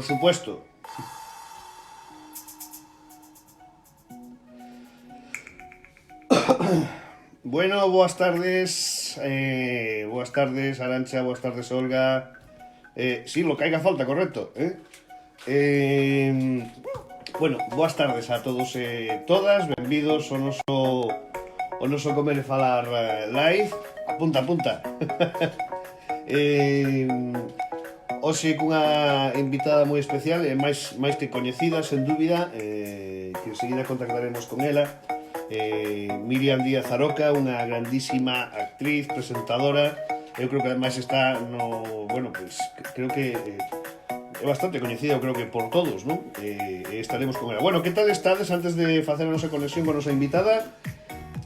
por supuesto. Bueno, boas tardes, Arantxa, boas tardes, Olga. Sí, lo que haga falta, correcto, bueno, boas tardes a todos e todas, benvidos ao noso Comer e Falar live. Apunta. Hoxe cunha invitada moi especial e máis que coñecida, sen dúbida, que enseguida contactaremos con ela. Miriam Díaz Aroca, unha grandísima actriz, presentadora. Eu creo que ademais está no... Bueno, pues creo que é bastante coñecida, eu creo que por todos, non? Estaremos con ela. Bueno, que tal estades? Antes de facer a nosa conexión con a nosa invitada,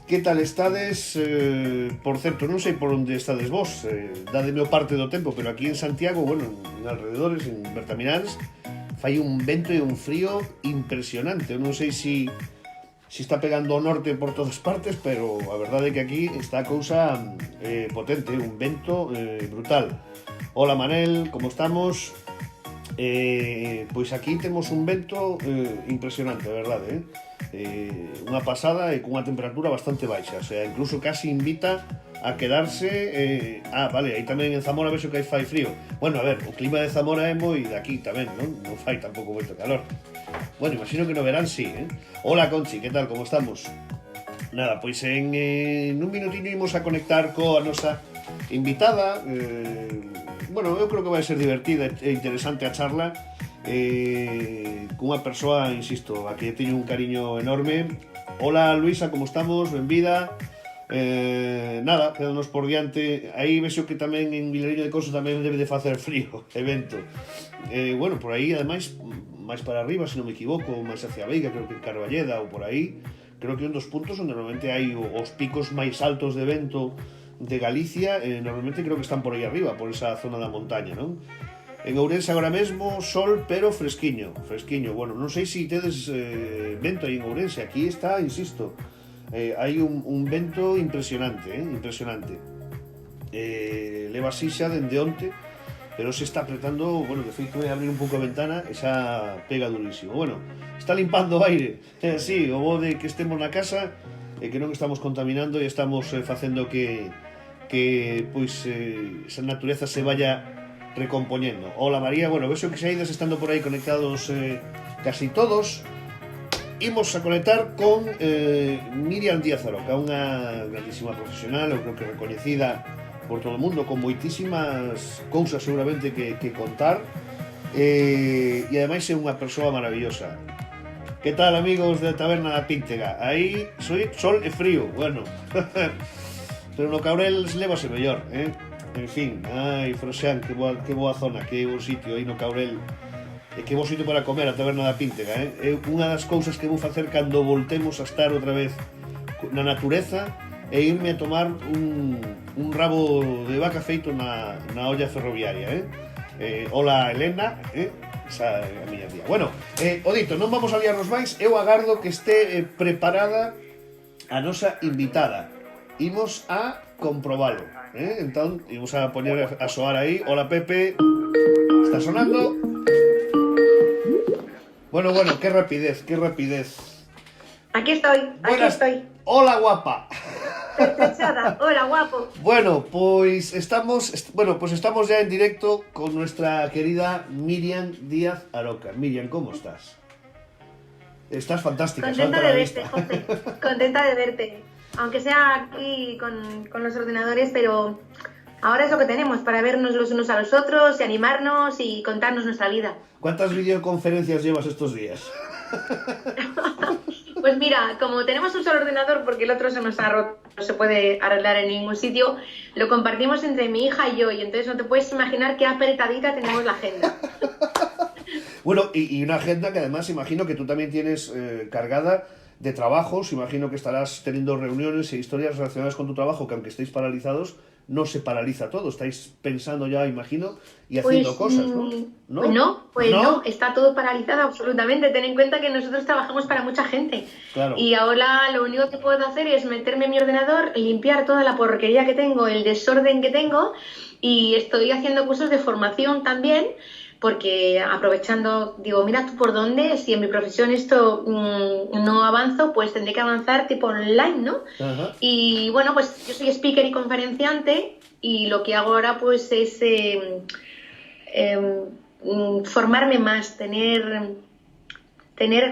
que tal estades? Por certo, non sei por onde estades vos, dademe o parte do tempo, pero aquí en Santiago, bueno, en alrededores, en Bertamiráns, fai un vento e un frío impresionante. Eu non sei se está pegando o norte por todas partes, pero a verdade é que aquí está a cousa potente, un vento brutal. Hola Manel, como estamos? Pois aquí temos un vento impresionante, a verdade, unha pasada e cunha temperatura bastante baixa, o sea, incluso casi invita a quedarse. Vale, aí tamén en Zamora vexo que aí fai frío. Bueno, a ver, o clima de Zamora é moi daqui tamén, non fai tampouco moito calor. Bueno, imagino que no verán sí, Hola Conchi, que tal, como estamos? Nada, pois en un minutiño imos a conectar coa nosa invitada. Bueno, eu creo que vai ser divertida e interesante a charla cunha persoa, insisto, a que teño un cariño enorme. Hola Luisa, como estamos? Benvida. Nada, quedanos por diante. Aí vexo que tamén en Vilariño de Conso tamén debe de facer frío, evento. Bueno, por aí, ademais, máis para arriba, se non me equivoco, máis hacia Veiga, creo que en Carballeda ou por aí, creo que un dos puntos onde normalmente hai os picos máis altos de vento de Galicia, normalmente creo que están por aí arriba, por esa zona da montaña, non? En Ourense agora mesmo sol, pero fresquiño. Bueno, non sei se tedes vento aí en Ourense, aquí está, insisto, hai un vento impresionante, leva así xa dende onte, pero se está apretando. Bueno, de feito é abrir un pouco a ventana e xa pega durísimo. Bueno, está limpando o aire, así, o bo de que estemos na casa e que non estamos contaminando e estamos facendo que pois esa natureza se vaya recompoñendo. Hola María, bueno, vexo que xa ides estando por aí conectados casi todos. Imos a conectar con Miriam Díaz Aroca, unha grandísima profesional, eu creo que recoñecida por todo o mundo, con moitísimas cousas seguramente que contar, e ademais é unha persoa maravillosa. Que tal, amigos da Taberna da Píntega? Aí soy sol e frío, bueno, pero no Caurel lévase mellor, En fin, Froxán, que boa zona, que bo sitio aí no Caurel. E que bo sitio para comer a Taberna da Píntega, É unha das cousas que vou facer cando voltemos a estar outra vez na natureza, e irme a tomar un rabo de vaca feito na olla ferroviaria, Hola Elena, esa é a miña tía. Bueno, o dito, non vamos a liarnos máis. Eu agardo que este preparada a nosa invitada. Imos a comprobalo, Entón, imos a poñer a soar aí. Hola Pepe, está sonando. Bueno, qué rapidez. Aquí estoy. Hola guapa. Perfectada. Hola guapo. Bueno, pues estamos ya en directo con nuestra querida Miriam Díaz Aroca. Miriam, ¿cómo estás? Estás fantástica. Contenta de verte, José. Contenta de verte. Aunque sea aquí con los ordenadores, pero ahora es lo que tenemos, para vernos los unos a los otros y animarnos y contarnos nuestra vida. ¿Cuántas videoconferencias llevas estos días? Pues mira, como tenemos un solo ordenador, porque el otro se nos ha roto, no se puede arreglar en ningún sitio, lo compartimos entre mi hija y yo, y entonces no te puedes imaginar qué apretadita tenemos la agenda. Bueno, y una agenda que además imagino que tú también tienes cargada de trabajos. Imagino que estarás teniendo reuniones e historias relacionadas con tu trabajo, que aunque estéis paralizados, no se paraliza todo. Estáis pensando ya, imagino, y haciendo cosas, ¿no? Pues no, está todo paralizado absolutamente. Ten en cuenta que nosotros trabajamos para mucha gente. Claro. Y ahora lo único que puedo hacer es meterme en mi ordenador, limpiar toda la porquería que tengo, el desorden que tengo, y estoy haciendo cursos de formación también porque aprovechando, digo, mira tú por dónde, si en mi profesión esto no avanzo, pues tendré que avanzar tipo online, ¿no? Ajá. Y bueno, pues yo soy speaker y conferenciante y lo que hago ahora pues es formarme más, tener,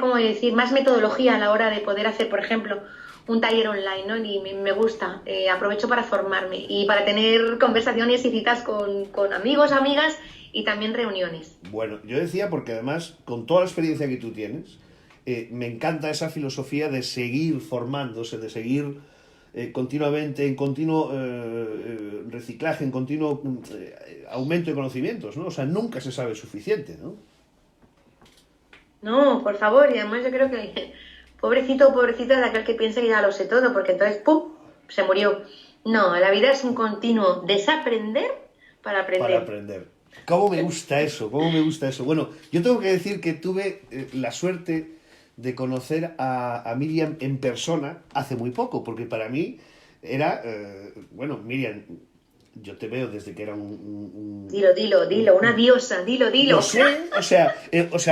como decir, más metodología a la hora de poder hacer, por ejemplo, un taller online, ¿no? Y me gusta, aprovecho para formarme y para tener conversaciones y citas con amigos, amigas y también reuniones. Bueno, yo decía porque además, con toda la experiencia que tú tienes, me encanta esa filosofía de seguir formándose, de seguir continuamente, en continuo reciclaje, en continuo aumento de conocimientos, ¿no? O sea, nunca se sabe suficiente, ¿no? No, por favor, y además yo creo que pobrecito o pobrecita de aquel que piensa que ya lo sé todo, porque entonces, ¡pum!, se murió. No, la vida es un continuo desaprender para Para aprender. aprender. ¿Cómo me gusta eso? ¿Cómo me gusta eso? Bueno, yo tengo que decir que tuve la suerte de conocer a Miriam en persona hace muy poco, porque para mí era, bueno, Miriam, yo te veo desde que era Dilo, una diosa, dilo. Lo sé, o sea,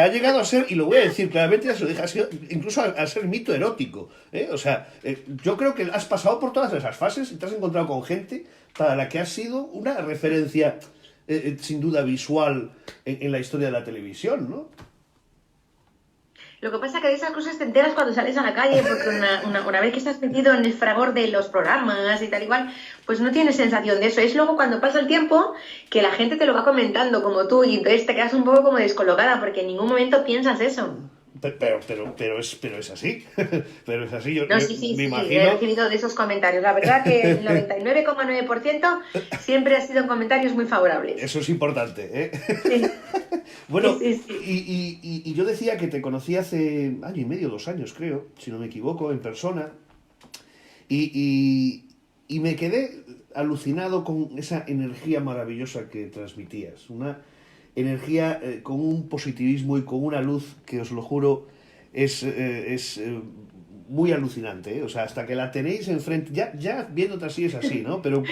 ha llegado a ser, y lo voy a decir claramente, ya se lo dije, ha sido incluso a ser mito erótico, ¿eh? O sea, yo creo que has pasado por todas esas fases y te has encontrado con gente para la que has sido una referencia, sin duda, visual en la historia de la televisión, ¿no? Lo que pasa es que de esas cosas te enteras cuando sales a la calle, porque una vez que estás metido en el fragor de los programas y tal igual, pues no tienes sensación de eso. Es luego cuando pasa el tiempo que la gente te lo va comentando como tú y entonces te quedas un poco como descolocada porque en ningún momento piensas eso. Pero es así, pero es así, No, yo sí, me he imagino. recibido de esos comentarios. La verdad que el 99,9% siempre ha sido comentarios muy favorables. Eso es importante, ¿eh? Sí, Bueno, sí. y yo decía que te conocí hace año y medio, 2 años, creo, si no me equivoco, en persona, y me quedé alucinado con esa energía maravillosa que transmitías, una energía con un positivismo y con una luz que, os lo juro, es muy alucinante, ¿eh? O sea, hasta que la tenéis enfrente, ya viéndote así es así, ¿no? Pero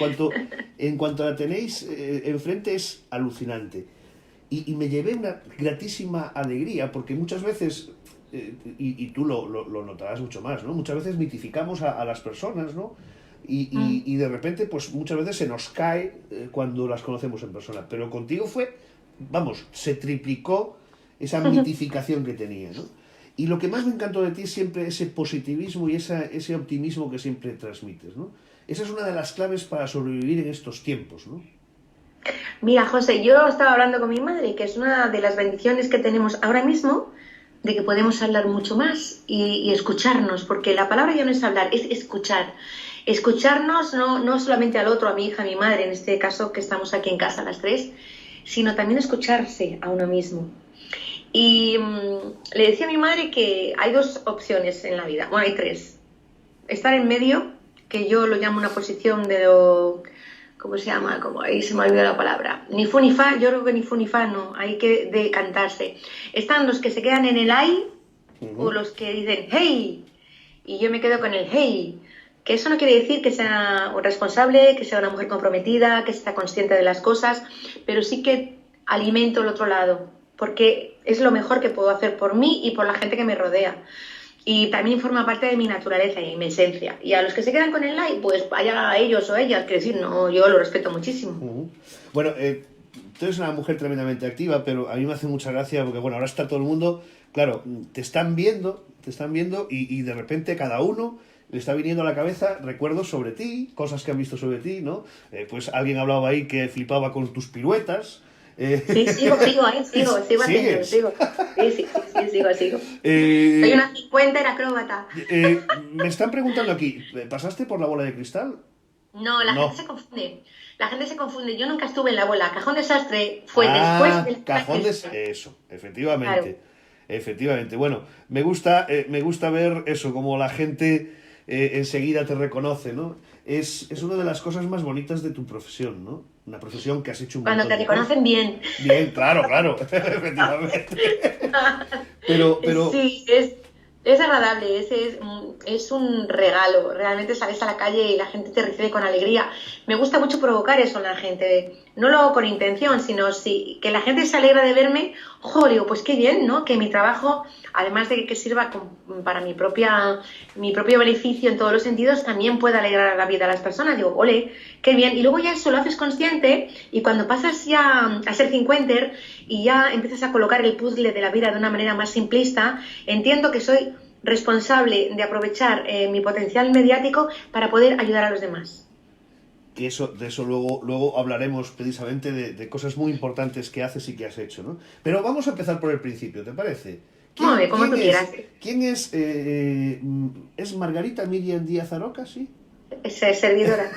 en cuanto la tenéis enfrente es alucinante. Y me llevé una gratísima alegría, porque muchas veces, y tú lo notarás mucho más, ¿no? Muchas veces mitificamos a las personas, ¿no? Y de repente, pues muchas veces se nos cae cuando las conocemos en persona. Pero contigo fue, vamos, se triplicó esa mitificación que tenía, ¿no? Y lo que más me encantó de ti es siempre ese positivismo y ese optimismo que siempre transmites, ¿no? Esa es una de las claves para sobrevivir en estos tiempos, ¿no? Mira, José, yo estaba hablando con mi madre, que es una de las bendiciones que tenemos ahora mismo, de que podemos hablar mucho más y escucharnos, porque la palabra ya no es hablar, es escuchar. Escucharnos no solamente al otro, a mi hija, a mi madre, en este caso que estamos aquí en casa las tres, sino también escucharse a uno mismo. Y le decía a mi madre que hay dos opciones en la vida, bueno, hay tres. Estar en medio, que yo lo llamo una posición de lo... ¿Cómo se llama? Como ahí se me olvidó la palabra. Ni fu ni fa, yo creo que ni fu ni fa no, hay que decantarse. Están los que se quedan en el ay o los que dicen hey, y yo me quedo con el hey, que eso no quiere decir que sea responsable, que sea una mujer comprometida, que sea consciente de las cosas, pero sí que alimento el otro lado, porque es lo mejor que puedo hacer por mí y por la gente que me rodea. Y también forma parte de mi naturaleza y mi esencia. Y a los que se quedan con el like, pues vaya a ellos o ellas, quiero decir, no, yo lo respeto muchísimo. Bueno, tú eres una mujer tremendamente activa, pero a mí me hace mucha gracia porque, bueno, ahora está todo el mundo, claro, te están viendo y de repente cada uno le está viniendo a la cabeza recuerdos sobre ti, cosas que han visto sobre ti, ¿no? Pues alguien hablaba ahí que flipaba con tus piruetas. Sí, sigo haciendo, sigo. Sí, sigo. Soy una 50 acróbata. Me están preguntando aquí, ¿pasaste por la bola de cristal? No, la gente se confunde. La gente se confunde. Yo nunca estuve en la bola. Cajón Desastre fue después del Cajón Desastre. Eso, efectivamente. Claro. Efectivamente. Bueno, me gusta ver eso, como la gente enseguida te reconoce, ¿no? Es una de las cosas más bonitas de tu profesión, ¿no? Una profesión que has hecho un Cuando te reconocen bien. Bien, claro, efectivamente. Pero Sí, Es agradable, es un regalo. Realmente sales a la calle y la gente te recibe con alegría. Me gusta mucho provocar eso en la gente. No lo hago con intención, sino que la gente se alegra de verme. Ojo, digo, pues qué bien, ¿no? Que mi trabajo, además de que sirva para mi propio beneficio en todos los sentidos, también pueda alegrar la vida a las personas. Digo, ole, qué bien. Y luego ya eso lo haces consciente y cuando pasas ya a ser cincuenter y ya empiezas a colocar el puzzle de la vida de una manera más simplista, entiendo que soy responsable de aprovechar mi potencial mediático para poder ayudar a los demás. Que de eso luego hablaremos precisamente de cosas muy importantes que haces y que has hecho, ¿no? Pero vamos a empezar por el principio, ¿te parece? Como tú quieras. ¿Quién es? ¿Es Margarita Miriam Díaz Aroca, sí? Es servidora.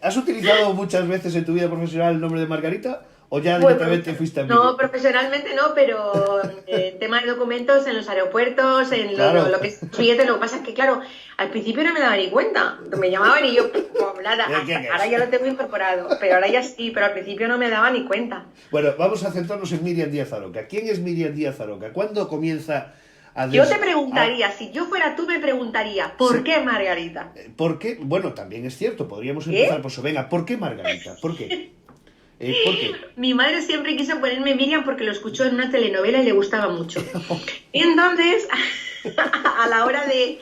¿Has utilizado muchas veces en tu vida profesional el nombre de Margarita? ¿O ya directamente fuiste a Miriam? No, profesionalmente no, pero en tema de documentos en los aeropuertos, en claro. lo que es billetes, lo que pasa es que, claro, al principio no me daba ni cuenta. Me llamaban y yo, como nada, ahora ya lo tengo incorporado, pero ahora ya sí, pero al principio no me daba ni cuenta. Bueno, vamos a centrarnos en Miriam Díaz Aroca. ¿Quién es Miriam Díaz Aroca? ¿Cuándo comienza a... Yo te preguntaría, si yo fuera tú me preguntaría, ¿por qué Margarita? ¿Por qué? Bueno, también es cierto, podríamos empezar por eso. Venga, ¿por qué Margarita? ¿Por qué? ¿Por qué? Mi madre siempre quiso ponerme Miriam porque lo escuchó en una telenovela y le gustaba mucho. Y entonces, a la hora de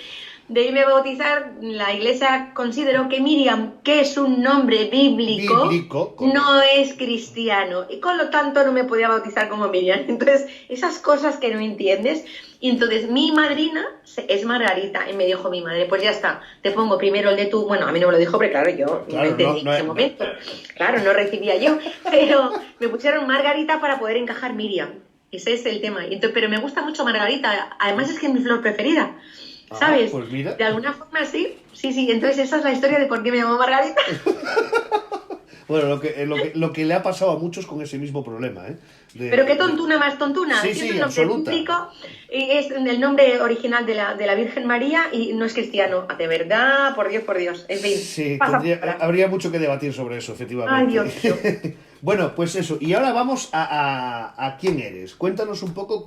irme a bautizar, la iglesia consideró que Miriam, que es un nombre bíblico no es cristiano. Y con lo tanto no me podía bautizar como Miriam. Entonces, esas cosas que no entiendes. Y entonces mi madrina es Margarita. Y me dijo mi madre, pues ya está, te pongo primero el de tu... Bueno, a mí no me lo dijo, pero claro, yo no entendí en ese momento. Claro, no recibía yo. Pero me pusieron Margarita para poder encajar Miriam. Ese es el tema. Entonces, pero me gusta mucho Margarita. Además es que es mi flor preferida. ¿Sabes? Pues mira. De alguna forma sí. Entonces esa es la historia de por qué me llamo Margarita. Bueno, lo que le ha pasado a muchos con ese mismo problema, ¿eh? Pero qué tontuna más tontuna. Sí, es absoluta. Es el nombre original de la Virgen María y no es cristiano. De verdad, por Dios. En fin, sí, habría mucho que debatir sobre eso, efectivamente. Ay, Dios mío. Bueno, pues eso. Y ahora vamos a quién eres. Cuéntanos un poco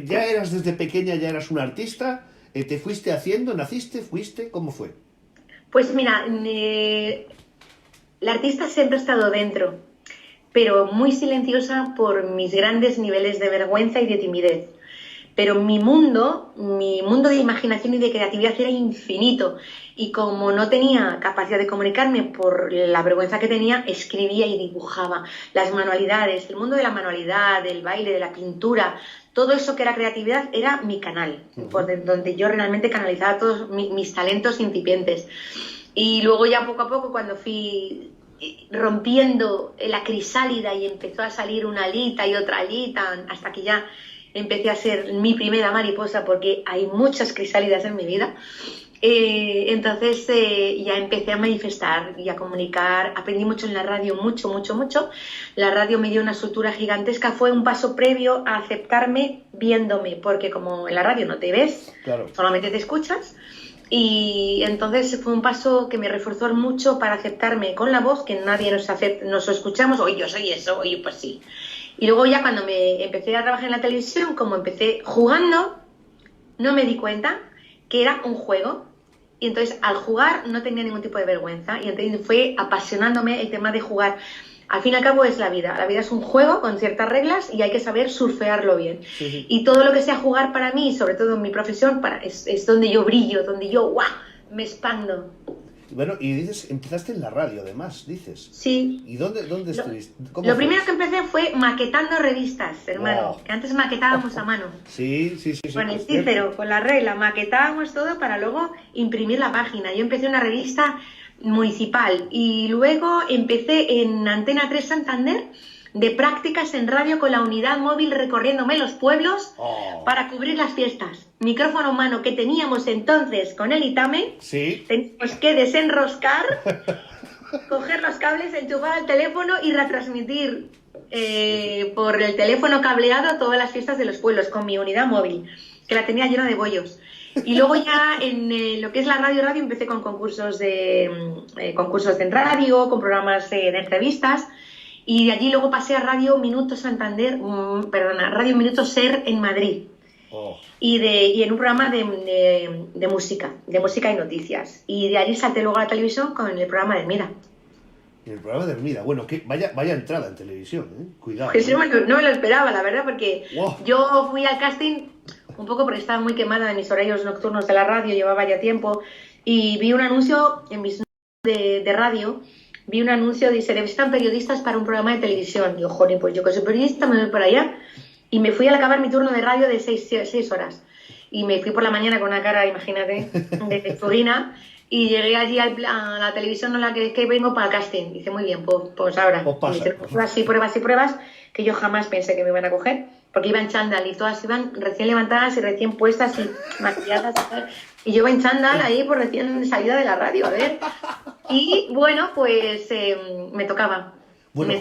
ya eras desde pequeña, ya eras una artista. ¿Te fuiste haciendo? ¿Naciste? ¿Fuiste? ¿Cómo fue? Pues mira, la artista siempre ha estado dentro, pero muy silenciosa por mis grandes niveles de vergüenza y de timidez. Pero mi mundo de imaginación y de creatividad era infinito. Y como no tenía capacidad de comunicarme por la vergüenza que tenía, escribía y dibujaba. Las manualidades, el mundo de la manualidad, del baile, de la pintura, todo eso que era creatividad era mi canal, donde yo realmente canalizaba todos mis talentos incipientes. Y luego ya poco a poco, cuando fui rompiendo la crisálida y empezó a salir una alita y otra alita, hasta que ya empecé a ser mi primera mariposa, porque hay muchas crisálidas en mi vida. Entonces ya empecé a manifestar y a comunicar. Aprendí mucho en la radio, mucho. La radio me dio una soltura gigantesca. Fue un paso previo a aceptarme viéndome, porque como en la radio no te ves, claro, solamente te escuchas. Y entonces fue un paso que me reforzó mucho para aceptarme con la voz, que nadie nos escuchamos. Oye, yo soy eso, oye, pues sí. Y luego ya cuando me empecé a trabajar en la televisión, como empecé jugando, no me di cuenta que era un juego. Y entonces al jugar no tenía ningún tipo de vergüenza. Y entonces fue apasionándome el tema de jugar. Al fin y al cabo es la vida. La vida es un juego con ciertas reglas y hay que saber surfearlo bien. Sí. Y todo lo que sea jugar para mí, sobre todo en mi profesión, es donde yo brillo, donde yo ¡guau!, me expando. Bueno, y dices, empezaste en la radio además, dices. Sí. ¿Y dónde estuviste? Lo primero que empecé fue maquetando revistas, hermano. Wow. Que antes maquetábamos a mano. Sí. Con el cícero, con la regla, maquetábamos todo para luego imprimir la página. Yo empecé una revista municipal y luego empecé en Antena 3 Santander de prácticas en radio con la unidad móvil recorriéndome los pueblos para cubrir las fiestas. Micrófono en mano que teníamos entonces con el Itame, sí, teníamos que desenroscar, coger los cables, enchufar el teléfono y retransmitir por el teléfono cableado todas las fiestas de los pueblos con mi unidad móvil, que la tenía llena de bollos. Y luego ya en lo que es la radio empecé con concursos en radio, con programas de entrevistas. Y de allí luego pasé a Radio Minuto Santander, perdona, Radio Minuto Ser en Madrid. Oh. Y en un programa de música y noticias. Y de allí salté luego a la televisión con el programa de Hermida. El programa de Hermida, bueno, que vaya entrada en televisión, cuidado. Pues no me lo esperaba, la verdad, porque wow. Yo fui al casting un poco porque estaba muy quemada de mis horarios nocturnos de la radio, llevaba ya tiempo, y vi un anuncio en mis de radio, vi un anuncio, dice, necesitan periodistas para un programa de televisión. Digo, joder, pues yo que soy periodista me voy para allá. Y me fui al acabar mi turno de radio de 6 horas. Y me fui por la mañana con una cara, imagínate, de furina. Y llegué allí a la televisión en la que vengo para el casting. Dice, muy bien, pues ahora. Pues pasa. Y pruebas, que yo jamás pensé que me iban a coger. Porque iba en chándal y todas iban recién levantadas y recién puestas y maquilladas y tal. Y yo iba en chándal ahí por recién salida de la radio, a ver. Y bueno, pues me tocaba. Bueno.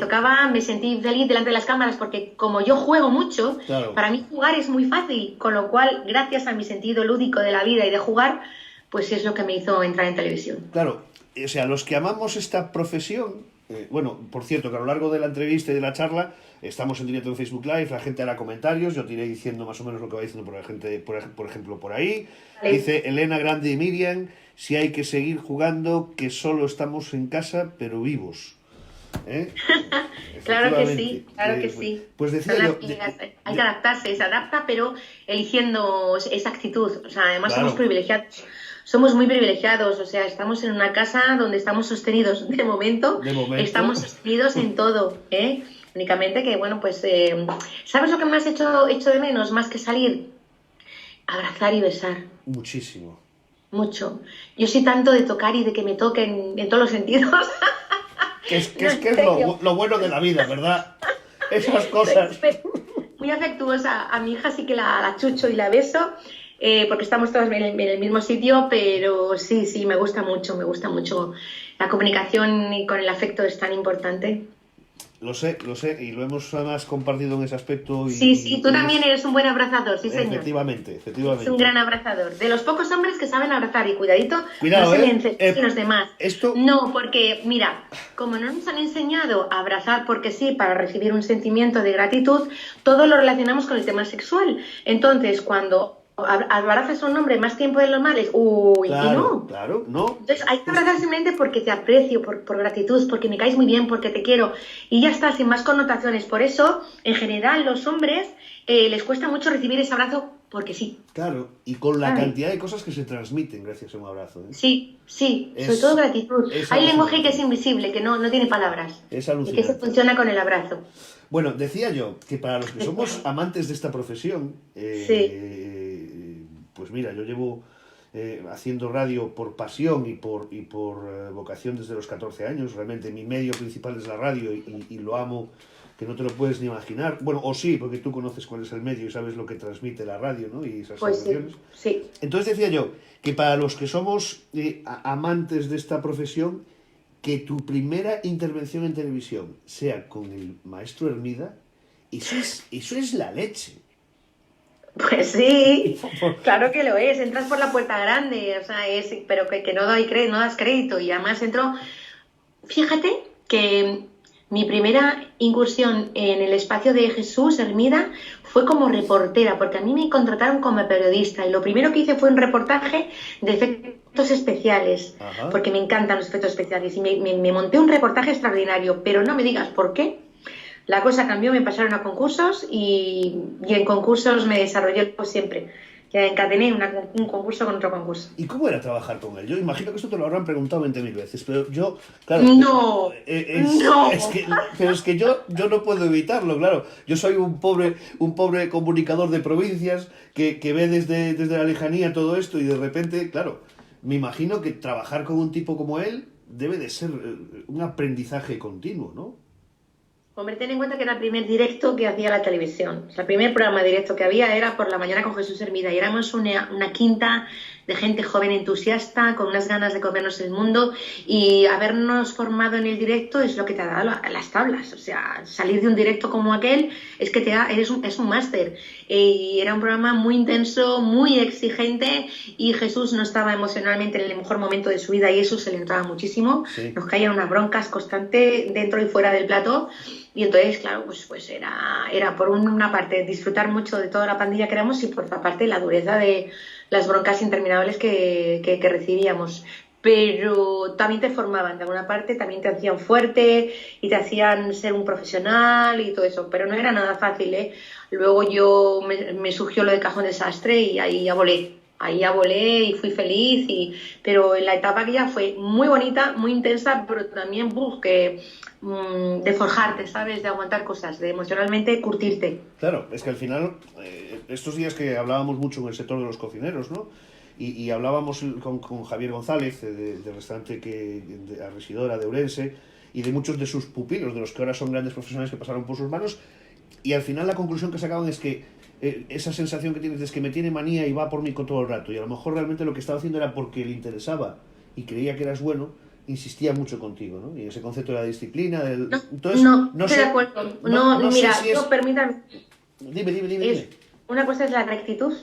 Me sentí feliz delante de las cámaras porque como yo juego mucho, claro. Para mí jugar es muy fácil, con lo cual, gracias a mi sentido lúdico de la vida y de jugar, pues es lo que me hizo entrar en televisión. Claro, o sea, los que amamos esta profesión, bueno, por cierto, que a lo largo de la entrevista y de la charla, estamos en directo en Facebook Live, la gente hará comentarios, yo te iré diciendo más o menos lo que va diciendo por la gente, por ejemplo, por ahí. Vale. Dice Elena Grande y Miriam, si hay que seguir jugando, que solo estamos en casa, pero vivos. Claro que sí, claro que sí. Pues decía yo, hay que adaptarse, se adapta, pero eligiendo esa actitud. O sea, además claro. Somos privilegiados. Somos muy privilegiados, o sea, estamos en una casa donde estamos sostenidos de momento. Estamos sostenidos en todo, únicamente que, bueno, pues, ¿sabes lo que me has hecho de menos? Más que salir, abrazar y besar. Muchísimo. Mucho. Yo soy tanto de tocar y de que me toquen en todos los sentidos. Que es lo bueno de la vida, ¿verdad? Esas cosas. Muy afectuosa. A mi hija sí que la chucho y la beso, porque estamos todas en el mismo sitio, pero sí, me gusta mucho. La comunicación y con el afecto es tan importante. Lo sé, y lo hemos además compartido en ese aspecto. Sí, tú también eres un buen abrazador, sí señor. Efectivamente. Es un gran abrazador. De los pocos hombres que saben abrazar, y cuidado, no se le los demás. Esto... No, porque, mira, como no nos han enseñado a abrazar porque sí, para recibir un sentimiento de gratitud, todo lo relacionamos con el tema sexual. Entonces, cuando abrazas a un hombre más tiempo de lo normal, Claro, no. Entonces hay que abrazar simplemente porque te aprecio, por gratitud, porque me caes muy bien, porque te quiero. Y ya está, sin más connotaciones. Por eso, en general, los hombres les cuesta mucho recibir ese abrazo porque sí. Claro, y con la cantidad de cosas que se transmiten gracias a un abrazo. Sí, sobre todo gratitud. Hay lenguaje que es invisible, que no tiene palabras. Es alucinante. Y que se funciona con el abrazo. Bueno, decía yo que para los que somos amantes de esta profesión, pues mira, yo llevo haciendo radio por pasión y por vocación desde los 14 años. Realmente mi medio principal es la radio y lo amo, que no te lo puedes ni imaginar. Bueno, o sí, porque tú conoces cuál es el medio y sabes lo que transmite la radio, ¿no? Y esas emociones. Sí. Entonces decía yo que para los que somos amantes de esta profesión, que tu primera intervención en televisión sea con el maestro Hermida, eso es la leche. Pues sí, claro que lo es. Entras por la puerta grande, o sea, pero que no das crédito. Y además entró, fíjate que mi primera incursión en el espacio de Jesús Hermida fue como reportera, porque a mí me contrataron como periodista y lo primero que hice fue un reportaje de efectos especiales. Ajá. Porque me encantan los efectos especiales y me monté un reportaje extraordinario, pero no me digas por qué. La cosa cambió, me pasaron a concursos y en concursos me desarrollé pues siempre. Ya encadené un concurso con otro concurso. ¿Y cómo era trabajar con él? Yo imagino que esto te lo habrán preguntado 20.000 veces, pero yo, claro... ¡No! ¡No! Pero es que yo no puedo evitarlo, claro. Yo soy un pobre comunicador de provincias que ve desde la lejanía todo esto y de repente, claro, me imagino que trabajar con un tipo como él debe de ser un aprendizaje continuo, ¿no? Hombre, ten en cuenta que era el primer directo que hacía la televisión. O sea, el primer programa directo que había era Por la Mañana con Jesús Hermida y éramos una quinta de gente joven entusiasta, con unas ganas de comernos el mundo, y habernos formado en el directo es lo que te ha dado las tablas. O sea, salir de un directo como aquel es que es un máster. Y era un programa muy intenso, muy exigente, y Jesús no estaba emocionalmente en el mejor momento de su vida y eso se le notaba muchísimo. Sí. Nos caían unas broncas constantes dentro y fuera del plató. Y entonces, claro, pues era por una parte disfrutar mucho de toda la pandilla que éramos y por otra parte la dureza de las broncas interminables que recibíamos. Pero también te formaban, de alguna parte, también te hacían fuerte y te hacían ser un profesional y todo eso, pero no era nada fácil, ¿eh? Luego me surgió lo de Cajón Desastre y ahí ya volé y fui feliz, pero en la etapa que ya fue muy bonita, muy intensa, pero también de forjarte, ¿sabes? De aguantar cosas, de emocionalmente curtirte. Claro, es que al final, estos días que hablábamos mucho en el sector de los cocineros, ¿no? Y hablábamos con Javier González, del restaurante Arresidora de Ourense, y de muchos de sus pupilos, de los que ahora son grandes profesionales que pasaron por sus manos, y al final la conclusión que sacaban es que esa sensación que tienes es que me tiene manía y va por mí con todo el rato, y a lo mejor realmente lo que estaba haciendo era porque le interesaba y creía que eras bueno, insistía mucho contigo, ¿no? Y ese concepto de la disciplina, No, entonces, no estoy de acuerdo. No, sé mira, si es... permítame. Dime. Una cosa es la rectitud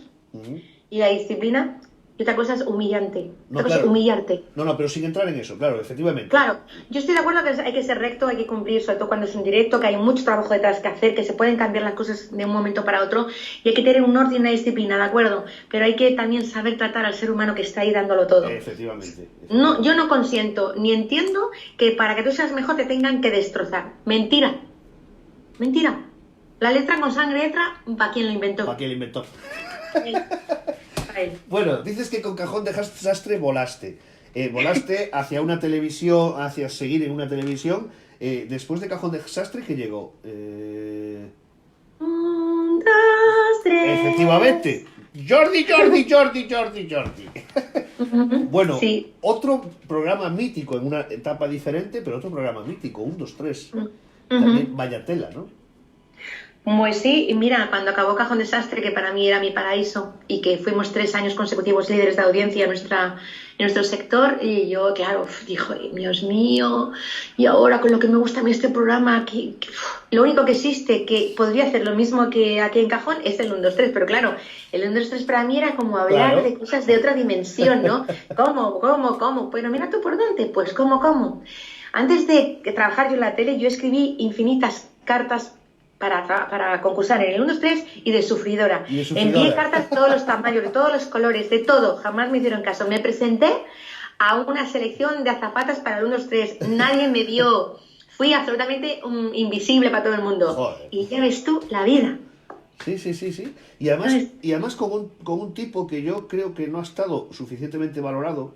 y la disciplina, y otra cosa es humillante. No, Otra cosa es claro. humillarte. No, pero sin entrar en eso, claro, efectivamente. Claro, yo estoy de acuerdo que hay que ser recto, hay que cumplir, sobre todo cuando es un directo, que hay mucho trabajo detrás que hacer, que se pueden cambiar las cosas de un momento para otro y hay que tener un orden y una disciplina, ¿de acuerdo? Pero hay que también saber tratar al ser humano que está ahí dándolo todo. Efectivamente. No, yo no consiento ni entiendo que para que tú seas mejor te tengan que destrozar. Mentira. Mentira. La letra con sangre entra, ¿para quién lo inventó? ¿Para quién lo inventó? A él. Bueno, dices que con Cajón Desastre volaste. Volaste hacia una televisión, hacia seguir en una televisión. Después de Cajón Desastre, ¿qué llegó? Un, dos, tres. Efectivamente. Jordi. Bueno, Sí. otro programa mítico en una etapa diferente, pero otro programa mítico, 1, 2, 3. También vaya tela, ¿no? Pues sí, y mira, cuando acabó Cajón Desastre, que para mí era mi paraíso, y que fuimos 3 años consecutivos líderes de audiencia en nuestro sector, y yo, claro, dijo, Dios mío, y ahora con lo que me gusta a mí este programa, lo único que existe que podría hacer lo mismo que aquí en Cajón es el 1, 2, 3, pero claro, el 1, 2, 3 para mí era como hablar Claro. de cosas de otra dimensión, ¿no? ¿Cómo? Pero mira tú por dónde, pues ¿cómo? Antes de trabajar yo en la tele, yo escribí infinitas cartas para concursar en el 1, 2, 3 y de sufridora. Envié cartas de todos los tamaños, de todos los colores, de todo. Jamás me hicieron caso. Me presenté a una selección de azafatas para el 1, 2, 3. Nadie me vio. Fui absolutamente invisible para todo el mundo. Joder. Y ya ves tú la vida. Sí. Y además con un tipo que yo creo que no ha estado suficientemente valorado,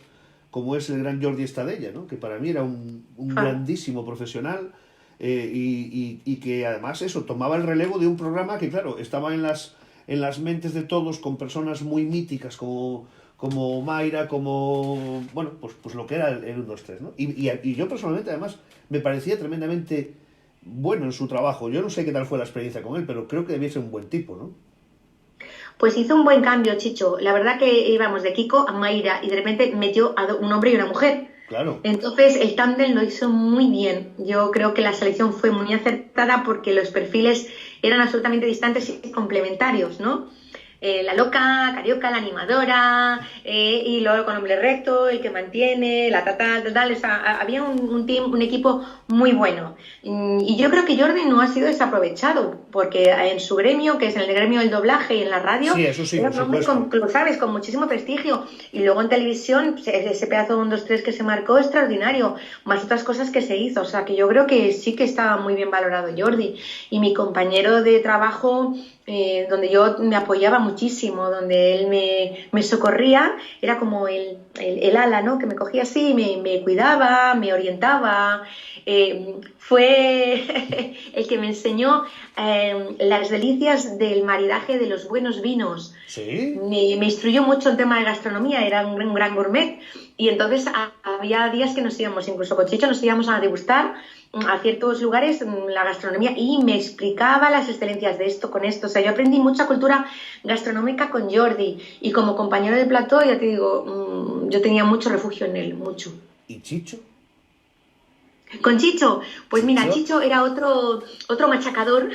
como es el gran Jordi Estadella, ¿no? Que para mí era un grandísimo profesional. Y que además eso tomaba el relevo de un programa que claro estaba en las mentes de todos con personas muy míticas como Mayra, como bueno pues lo que era el 1, 2, 3, ¿no? Y yo personalmente además me parecía tremendamente bueno en su trabajo. Yo no sé qué tal fue la experiencia con él, pero creo que debía ser un buen tipo, ¿no? Pues hizo un buen cambio, Chicho. La verdad que íbamos de Kiko a Mayra y de repente metió a un hombre y una mujer. Claro. Entonces el tándem lo hizo muy bien. Yo creo que la selección fue muy acertada porque los perfiles eran absolutamente distantes y complementarios, ¿no? La loca, carioca, la animadora, y luego con hombre recto, el que mantiene, la tal. O sea, había un equipo muy bueno. Y yo creo que Jordi no ha sido desaprovechado, porque en su gremio, que es el gremio del doblaje y en la radio, sí, eso sí, era un hombre con muchísimo prestigio. Y luego en televisión, ese pedazo de 1, 2, 3 que se marcó, extraordinario, más otras cosas que se hizo. O sea, que yo creo que sí que estaba muy bien valorado Jordi. Y mi compañero de trabajo, donde yo me apoyaba muchísimo, donde él me socorría, era como el ala, ¿no? Que me cogía así, me cuidaba, me orientaba. Fue el que me enseñó las delicias del maridaje de los buenos vinos. ¿Sí? Me instruyó mucho en tema de gastronomía, era un gran gourmet, y entonces había días que nos íbamos, incluso con Chicho, nos íbamos a degustar a ciertos lugares la gastronomía y me explicaba las excelencias de esto con esto. O sea, yo aprendí mucha cultura gastronómica con Jordi y como compañero de plató, ya te digo, yo tenía mucho refugio en él, mucho. ¿Y Chicho? Con Chicho, pues mira, Chicho era otro machacador.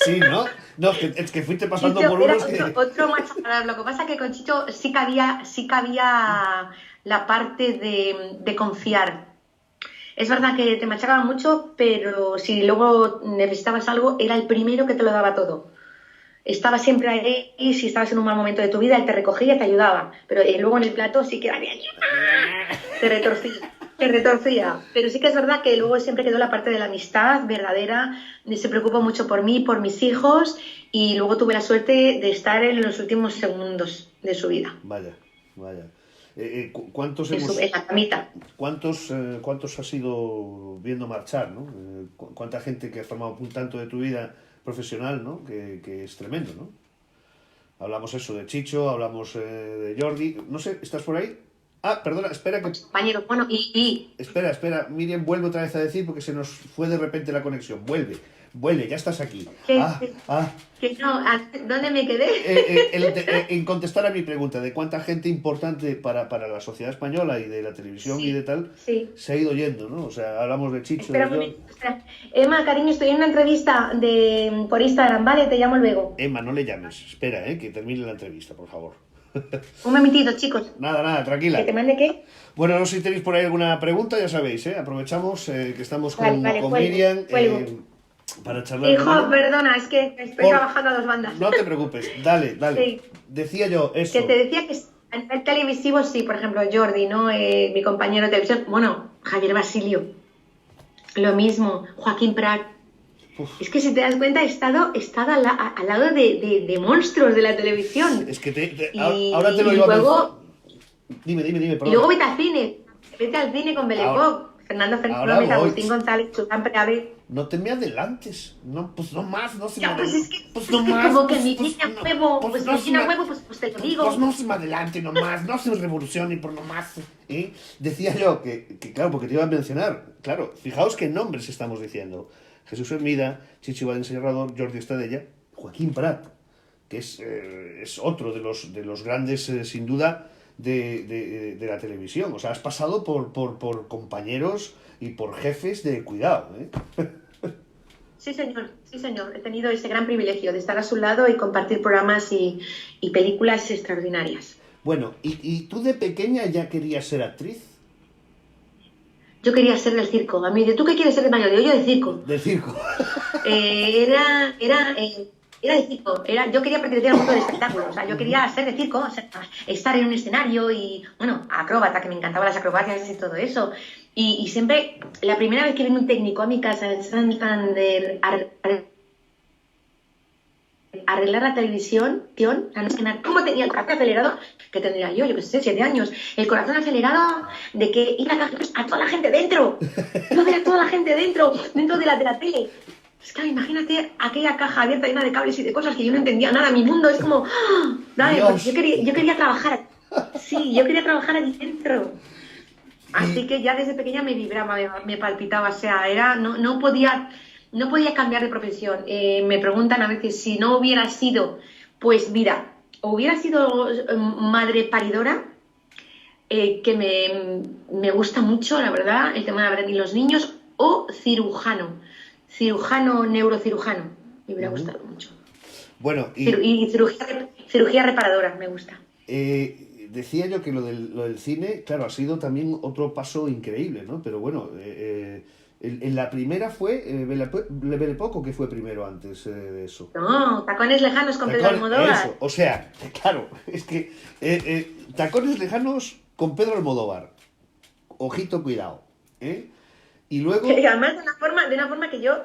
Sí, ¿no? No, es que fuiste pasando Chicho por unos que... otro machacador. Lo que pasa es que con Chicho sí cabía la parte de confiar. Es verdad que te machacaba mucho, pero si luego necesitabas algo, era el primero que te lo daba todo. Estaba siempre ahí y si estabas en un mal momento de tu vida, él te recogía y te ayudaba. Pero luego en el plato sí que te retorcía, te retorcía. Pero sí que es verdad que luego siempre quedó la parte de la amistad verdadera, se preocupó mucho por mí, por mis hijos y luego tuve la suerte de estar en los últimos segundos de su vida. Vaya, vaya. ¿Cuántos En la camita. ¿Cuántos has ido viendo marchar, ¿no? ¿Cuánta gente que ha formado un tanto de tu vida profesional, ¿no? Que es tremendo, ¿no? Hablamos eso de Chicho, hablamos de Jordi. No sé, ¿estás por ahí? Ah, perdona, espera que... Compañero, bueno, Espera, Miriam, vuelve otra vez a decir porque se nos fue de repente la conexión. Vuelve, ya estás aquí. Que no, ¿dónde me quedé? En contestar a mi pregunta de cuánta gente importante para la sociedad española y de la televisión y de tal se ha ido yendo, ¿no? O sea, hablamos de Chicho, espera, espera. Emma, cariño, estoy en una entrevista por Instagram, ¿vale? Te llamo luego. Emma, no le llames. Espera, que termine la entrevista, por favor. Un momentito, chicos. Nada, tranquila. ¿Que te mande qué? Bueno, no sé si tenéis por ahí alguna pregunta, ya sabéis, Aprovechamos que estamos con Miriam para charlar. Hijo, perdona, es que estoy trabajando a dos bandas. No te preocupes, dale. Sí. Decía yo eso. Que te decía que a nivel televisivo, sí, por ejemplo, Jordi, ¿no? Mi compañero de televisión. Bueno, Javier Basilio. Lo mismo, Joaquín Prat. Uf. Es que si te das cuenta, he estado al lado de monstruos de la televisión. Es que ahora te lo iba a luego, Dime, perdón. Y luego vete al cine con Belekov, Fernando Fernández, Agustín González, Chupán Preave. No te me adelantes, no, pues no más, no se ya, me pues es que, pues no más, como que mi niña huevo, pues te lo digo. Pues no se me adelante nomás, no se revolucione por nomás, Decía yo que claro, porque te iba a mencionar, claro, fijaos qué nombres estamos diciendo. Jesús Hermida, Chicho Valencia Serrador, Jordi Estadella, Joaquín Prat, que es otro de los grandes, sin duda, de la televisión. O sea, has pasado por compañeros y por jefes de cuidado, Sí, señor. He tenido ese gran privilegio de estar a su lado y compartir programas y películas extraordinarias. Bueno, ¿y tú de pequeña ya querías ser actriz? Yo quería ser del circo. A mí, ¿tú qué quieres ser de mayor? Yo de circo. Del circo. Era de circo. Yo quería pertenecer al mundo del espectáculo. O sea, yo quería ser de circo, o sea, estar en un escenario y, bueno, acróbata, que me encantaban las acrobacias y todo eso. Y siempre, la primera vez que vino un técnico a mi casa en Santander arreglar la televisión, ¿cómo tenía el corazón acelerado? Que tendría yo qué sé, 7 años. El corazón acelerado de que iba a toda la gente dentro. Iba a ver a toda la gente dentro de la tele. Es que imagínate aquella caja abierta llena de cables y de cosas que yo no entendía nada. Mi mundo es como... Dale, pues yo quería trabajar. Sí, yo quería trabajar allí dentro. Así que ya desde pequeña me vibraba, me palpitaba. O sea, no podía cambiar de profesión. Me preguntan a veces si no hubiera sido, pues mira, o hubiera sido madre paridora, que me gusta mucho, la verdad, el tema de abrir los niños, o neurocirujano, me hubiera gustado mucho. Bueno, y cirugía reparadora, me gusta. Decía yo que lo del cine, claro, ha sido también otro paso increíble, ¿no? Pero bueno, en la primera fue Belle Poco, que fue primero antes de eso. No, Tacones Lejanos con Pedro Almodóvar. Eso, o sea, claro, es que Tacones Lejanos con Pedro Almodóvar. Ojito, cuidado, Y luego... Y además de una forma que yo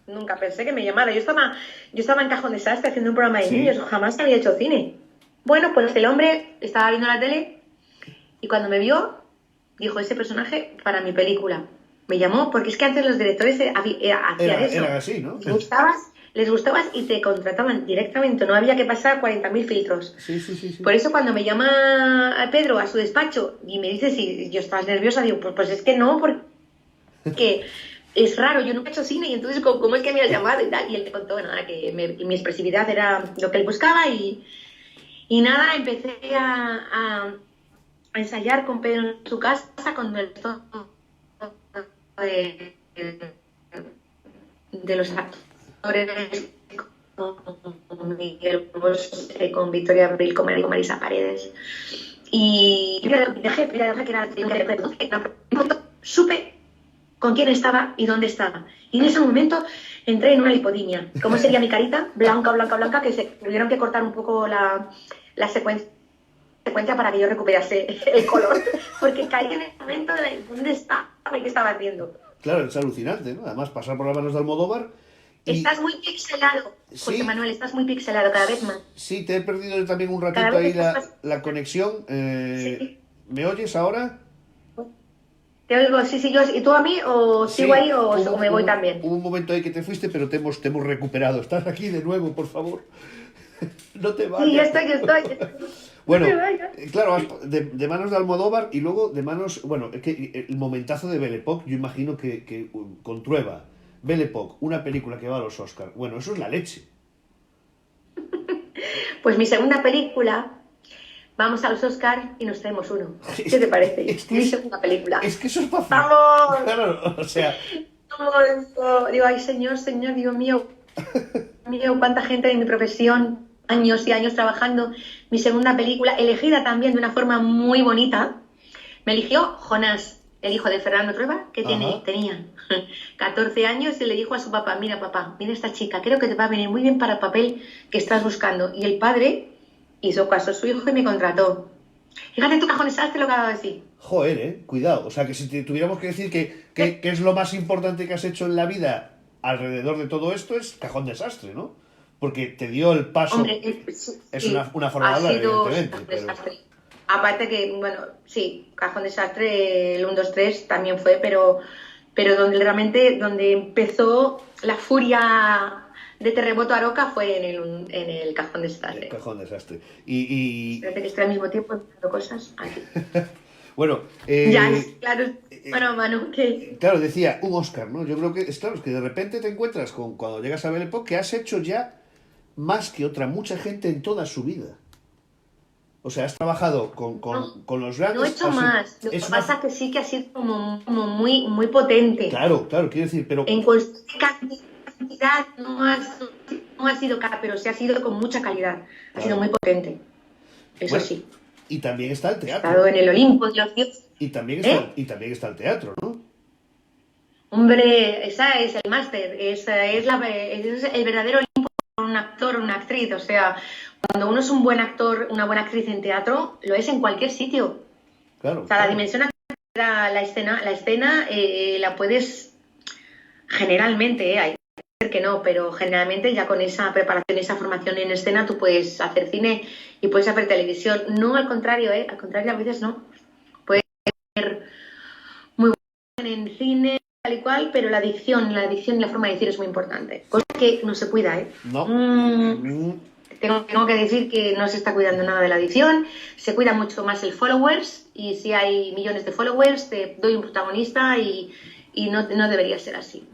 nunca pensé que me llamara. Yo estaba en Cajón Desastre haciendo un programa de niños, jamás había hecho cine. Bueno, pues el hombre estaba viendo la tele y cuando me vio, dijo, ese personaje para mi película. Me llamó, porque es que antes los directores hacían eso. Era así, ¿no? Les gustabas y te contrataban directamente, no había que pasar 40.000 filtros. Sí. Por eso cuando me llama a Pedro a su despacho y me dice si yo estaba nerviosa, digo, pues es que no, porque es raro, yo nunca he hecho cine y entonces ¿cómo es que me ha llamado y tal? Y él me contó nada, que mi expresividad era lo que él buscaba y nada, empecé a ensayar con Pedro en su casa con el resto de los actores, con Miguel Bosé, con Victoria Abril, con Marisa Paredes. Y dejé que era supe con quién estaba y dónde estaba. Y en ese momento entré en una lipodimia. ¿Cómo sería mi carita? Blanca, blanca, blanca, que se tuvieron que cortar un poco la secuencia para que yo recuperase el color, porque caí en el momento de dónde estaba y qué estaba haciendo. Claro, es alucinante, ¿no? Además, pasar por las manos de Almodóvar. Estás muy pixelado, José Sí, Manuel, estás muy pixelado cada vez más. sí, te he perdido yo también un Cada ratito vez ahí estás más... la conexión. Sí, ¿Me oyes ahora? te oigo, sí, sí, yo, ¿y tú a mí o Sí, sigo ahí o me voy también? hubo un momento ahí que te fuiste, pero te hemos recuperado. Estás aquí de nuevo, por favor. No te Sí, vayas. yo estoy. No Bueno, te vayas. claro, de manos de Almodóvar y luego de manos, bueno, es que el momentazo de Belle Époque, yo imagino que con Trueba, Belle Époque, una película que va a los Oscars, bueno, eso es la leche. Pues mi segunda película, vamos a los Oscars y nos traemos uno. Es ¿Qué te que, parece? es que, Mi segunda película. es que eso es fácil. ¡Vamos! Claro, o sea, ¡Vamos! Digo, ay, señor, Dios mío, cuánta gente de mi profesión, años y años trabajando. Mi segunda película, elegida también de una forma muy bonita, me eligió Jonás, el hijo de Fernando Trueba, que ajá. tenía 14 años, y le dijo a su papá, mira papá, mira esta chica, creo que te va a venir muy bien para el papel que estás buscando. Y el padre hizo caso a su hijo y me contrató. Fíjate tú, Cajón Desastre, lo que acabo de decir. Joder, cuidado. O sea, que si tuviéramos que decir que es lo más importante que has hecho en la vida alrededor de todo esto, es Cajón Desastre, ¿no? Porque te dio el paso. Hombre, Es sí, una forma de ha hablar, sido evidentemente. un Pero... desastre. Aparte que, bueno, sí, Cajón Desastre, el 1, 2, 3 también fue, pero donde realmente, donde empezó la furia de Terremoto Aroca fue en el Cajón El Desastre. Cajón Desastre. Y Espérate que estoy al mismo tiempo haciendo cosas aquí. bueno, Ya, claro, bueno, Manu, que... claro, decía, un Oscar, ¿no? Yo creo que es claro, es que de repente te encuentras con cuando llegas a Belle Époque que has hecho ya más que otra mucha gente en toda su vida. O sea, has trabajado con los grandes. No he hecho más. Lo que es pasa es que sí que ha sido como muy, muy potente. Claro, quiero decir, pero... En cuestión de cantidad no ha sido cara, pero sí ha sido con mucha calidad. Ha sido muy potente. Eso bueno, sí. y también está el He teatro. estado en el Olimpo de los dioses. Y también está el teatro, ¿no? Hombre, esa es el máster. Esa es el verdadero Olimpo para un actor o una actriz. O sea, cuando uno es un buen actor, una buena actriz en teatro, lo es en cualquier sitio. Claro. O sea, la dimensión artística, la escena la puedes generalmente, hay que decir que no, pero generalmente ya con esa preparación, esa formación en escena, tú puedes hacer cine y puedes hacer televisión. No al contrario, al contrario a veces no. Puedes ser muy bueno en cine, tal y cual, pero la dicción y la forma de decir es muy importante. Cosa que no se cuida, No. Tengo que decir que no se está cuidando nada de la adicción, se cuida mucho más el followers, y si hay millones de followers te doy un protagonista y no debería ser así.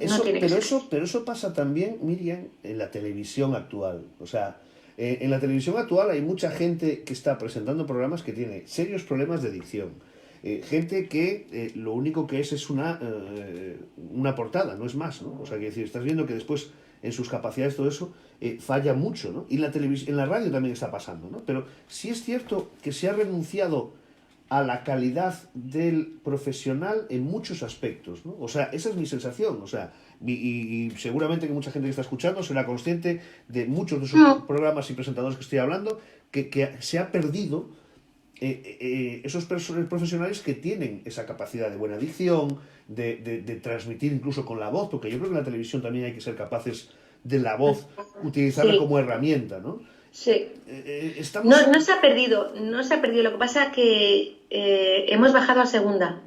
Pero eso pasa también, Miriam, en la televisión actual. O sea, en la televisión actual hay mucha gente que está presentando programas que tiene serios problemas de dicción. Gente que lo único que es una portada, no es más, ¿no? O sea, que decir, estás viendo que después en sus capacidades todo eso falla mucho, ¿no? Y en la radio también está pasando, ¿no? Pero sí es cierto que se ha renunciado a la calidad del profesional en muchos aspectos, ¿no? O sea, esa es mi sensación, o sea, y seguramente que mucha gente que está escuchando será consciente de muchos de esos programas y presentadores que estoy hablando, que se ha perdido esos profesionales que tienen esa capacidad de buena dicción, de transmitir incluso con la voz, porque yo creo que en la televisión también hay que ser capaces de la voz, utilizarla como herramienta, ¿no? Sí. Estamos... No se ha perdido, lo que pasa es que hemos bajado a segunda.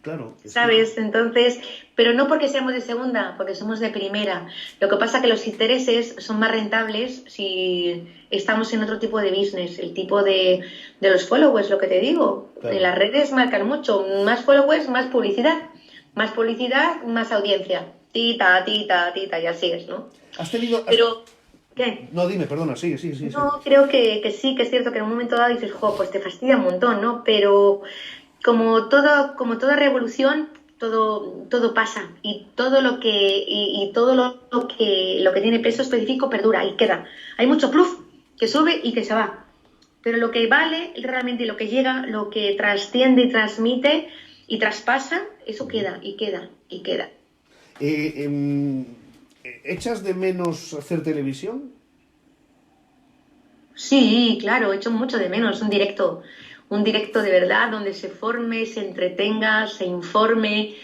Claro. ¿Sabes? Entonces, pero no porque seamos de segunda, porque somos de primera. Lo que pasa es que los intereses son más rentables si estamos en otro tipo de business, el tipo de los followers, lo que te digo. Claro. En las redes marcan mucho, más followers, más publicidad, más audiencia. Tita, y así es, ¿no? ¿Has tenido...? Pero, ¿qué? No, dime, perdona, sigue. No, creo que sí, que es cierto que en un momento dado dices, pues te fastidia un montón, ¿no? Pero como toda revolución, todo pasa, y todo lo que tiene peso específico perdura y queda. Hay mucho plus que sube y que se va. Pero lo que vale realmente, lo que llega, lo que trasciende y transmite, y traspasa, eso queda y queda y queda. ¿Echas de menos hacer televisión? Sí, claro, echo mucho de menos un directo de verdad donde se forme, se entretenga, se informe,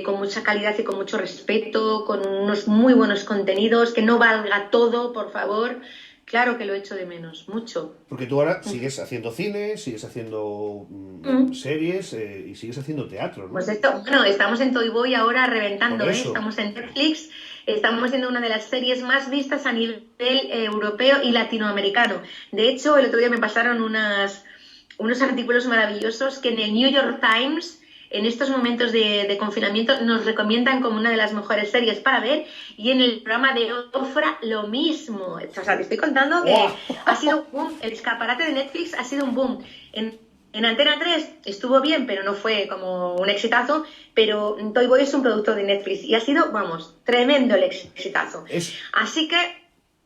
con mucha calidad y con mucho respeto, con unos muy buenos contenidos, que no valga todo, por favor. Claro que lo echo de menos, mucho. Porque tú ahora sigues haciendo cine, sigues haciendo Mm. series y sigues haciendo teatro, Pues ¿no? esto, bueno, estamos en Toy Boy ahora reventando, Por ¿eh? eso. Estamos en Netflix, estamos siendo una de las series más vistas a nivel europeo y latinoamericano. De hecho, el otro día me pasaron unos artículos maravillosos que en el New York Times, en estos momentos de confinamiento, nos recomiendan como una de las mejores series para ver, y en el programa de Ofra lo mismo. O sea, te estoy contando que ¡Guau! ha sido un boom, el escaparate de Netflix ha sido un boom. En Antena 3 estuvo bien, pero no fue como un exitazo, pero Toy Boy es un producto de Netflix y ha sido, vamos, tremendo el exitazo. Es, Así que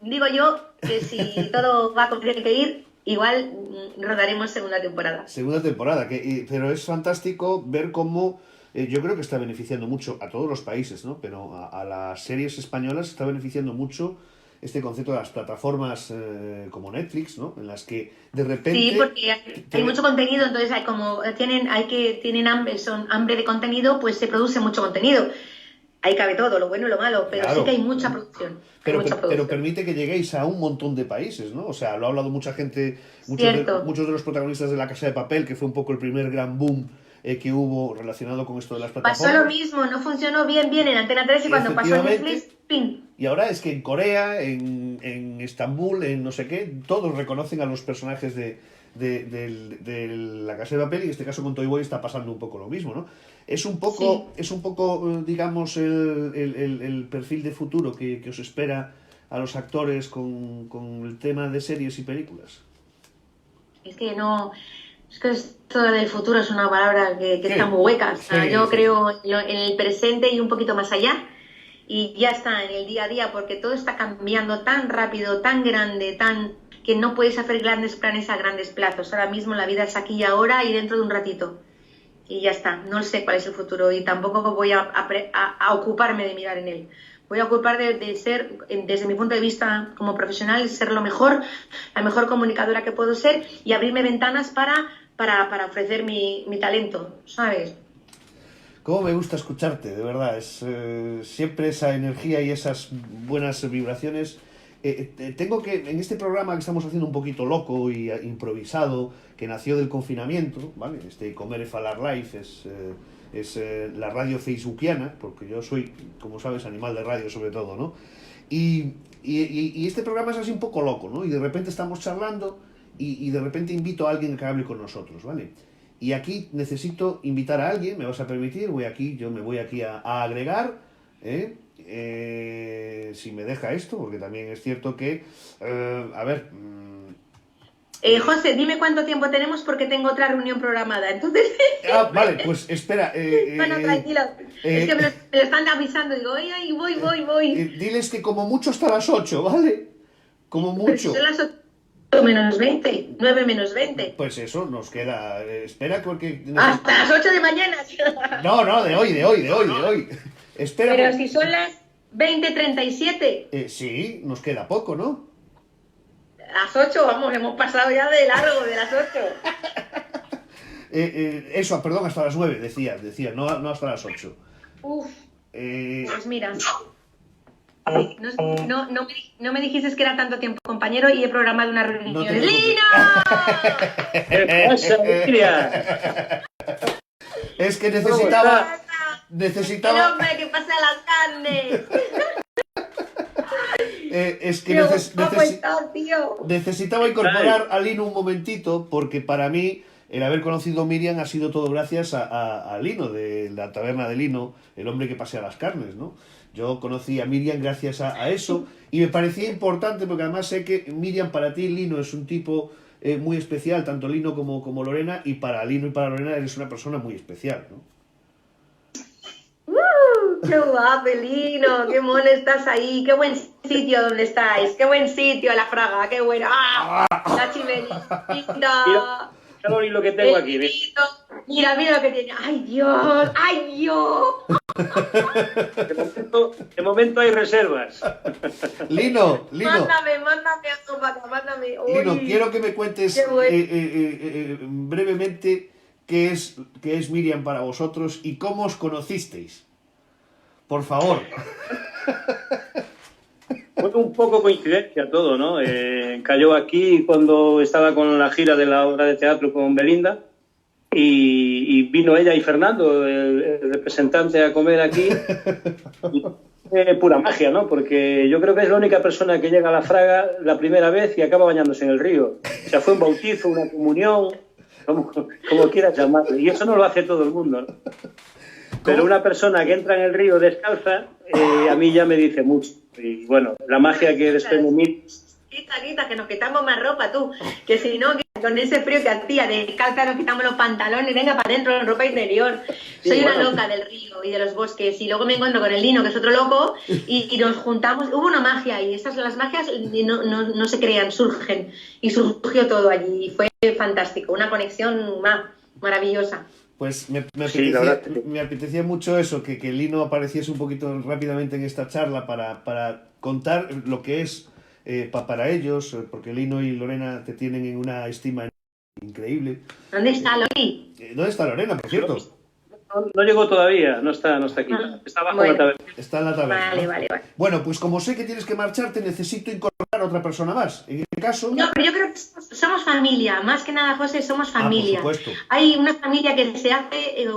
digo yo que si todo va como tiene que ir, igual rodaremos segunda temporada. Segunda temporada, pero es fantástico ver cómo yo creo que está beneficiando mucho a todos los países, ¿no? Pero a las series españolas está beneficiando mucho este concepto de las plataformas como Netflix, ¿no? En las que de Sí, repente porque hay mucho contenido, entonces como tienen hambre, son hambre de contenido, pues se produce mucho contenido. Ahí cabe todo, lo bueno y lo malo, pero sí que claro, hay mucha producción. Hay pero, mucha pero producción. permite que lleguéis a un montón de países, ¿no? O sea, lo ha hablado mucha gente, Cierto. muchos de los protagonistas de La Casa de Papel, que fue un poco el primer gran boom que hubo relacionado con esto de las Pasó lo plataformas. mismo, no funcionó bien en Antena 3 y cuando pasó en Netflix, Efectivamente, ¡pin! y ahora es que en Corea, en Estambul, en no sé qué, todos reconocen a los personajes de La Casa de Papel, y en este caso con Toy Boy está pasando un poco lo mismo, ¿no? Sí. Es un poco digamos, el perfil de futuro que os espera a los actores con el tema de series y películas. Es que no, es que esto del futuro es una palabra que está Sí, muy hueca. O sea, sí, yo sí, sí. creo en el presente y un poquito más allá. Y ya está en el día a día, porque todo está cambiando tan rápido, tan grande, tan que no puedes hacer grandes planes a grandes plazos. Ahora mismo la vida es aquí y ahora y dentro de un ratito. Y ya está, no sé cuál es el futuro y tampoco voy a ocuparme de mirar en él. Voy a ocupar de ser, desde mi punto de vista como profesional, ser lo mejor, la mejor comunicadora que puedo ser y abrirme ventanas para ofrecer mi talento, ¿sabes? Cómo me gusta escucharte, de verdad. Es siempre esa energía y esas buenas vibraciones. Tengo que, en este programa que estamos haciendo un poquito loco y improvisado, que nació del confinamiento, ¿vale? Este Comer e Falar Live es la radio facebookiana, porque yo soy, como sabes, animal de radio sobre todo, ¿no? Y este programa es así un poco loco, ¿no? Y de repente estamos charlando y de repente invito a alguien que hable con nosotros, ¿vale? Y aquí necesito invitar a alguien, me vas a permitir, yo me voy aquí a agregar, ¿eh? Si me deja esto, porque también es cierto que, a ver, José, dime cuánto tiempo tenemos porque tengo otra reunión programada. Entonces, vale, pues espera, bueno, tranquilo. Es que eh, me lo están avisando. Digo, ay, ay, voy. diles que como mucho hasta las 8, ¿vale? Como Pero si mucho. son las 8 menos 20, 9 menos 20. Pues eso, nos queda, espera porque... Hasta las 8 de mañana. No, no, de hoy. Espera, Pero si son las 20:37, sí, nos queda poco, ¿no? las 8, vamos, hemos pasado ya de largo de las 8. Eso, perdón, hasta las 9, decía, no hasta las 8. Uf, Eh, pues mira, no me dijiste que era tanto tiempo, compañero, y he programado una reunión. no te preocupes. ¡Lino! ¿Qué pasa, Miriam? Es que ¿Cómo ¡El necesitaba, hombre que pasa las carnes! es que ¿Cómo estás, tío? necesitaba incorporar a Lino un momentito, porque para mí el haber conocido a Miriam ha sido todo gracias a Lino, de la taberna de Lino, el hombre que pasea las carnes, ¿no? Yo conocí a Miriam gracias a eso, y me parecía importante, porque además sé que Miriam, para ti, Lino es un tipo muy especial, tanto Lino como Lorena, y para Lino y para Lorena eres una persona muy especial, ¿no? ¡Qué guapo, Lino! ¡Qué mono estás ahí! ¡Qué buen sitio donde estáis! ¡Qué buen sitio, la Fraga! ¡Qué bueno! ¡Ah! ¡La chimenita! Mira lo que tengo aquí. ¿Ves? Mira lo que tiene. ¡Ay, Dios! ¡Ay, Dios! De momento hay reservas. Lino. Mándame a tu vaca, mándame. Lino, Uy, quiero que me cuentes qué bueno. brevemente qué es Miriam para vosotros y cómo os conocisteis. Por favor. Fue un poco coincidencia todo, ¿no? Cayó aquí cuando estaba con la gira de la obra de teatro con Belinda y vino ella y Fernando, el representante, a comer aquí. Y pura magia, ¿no? Porque yo creo que es la única persona que llega a la Fraga la primera vez y acaba bañándose en el río. O sea, fue un bautizo, una comunión, como quieras llamarlo. Y eso no lo hace todo el mundo, ¿no? Pero una persona que entra en el río descalza, a mí ya me dice mucho. Y bueno, la magia que desprende Miriam. Quita, que nos quitamos más ropa, tú. Que si no, que con ese frío que hacía, descalza nos quitamos los pantalones, venga para adentro en ropa interior. Sí, Soy bueno. una loca del río y de los bosques. Y luego me encuentro con el Lino, que es otro loco, y nos juntamos. Hubo una magia y las magias no se crean, surgen. Y surgió todo allí. Y fue fantástico, una conexión maravillosa. Pues me Sí, la verdad. apetecía mucho eso, que Lino apareciese un poquito rápidamente en esta charla para contar lo que es para ellos, porque Lino y Lorena te tienen en una estima increíble. ¿Dónde está Lori? ¿Dónde está Lorena, por cierto? No llegó todavía, no está aquí. Está abajo Bueno. en la taberna. Está en la taberna. Vale. Bueno, pues como sé que tienes que marcharte, necesito incorporar a otra persona más. En este caso... No, pero yo creo que somos familia. Más que nada, José, somos familia. por supuesto. Hay una familia que se hace,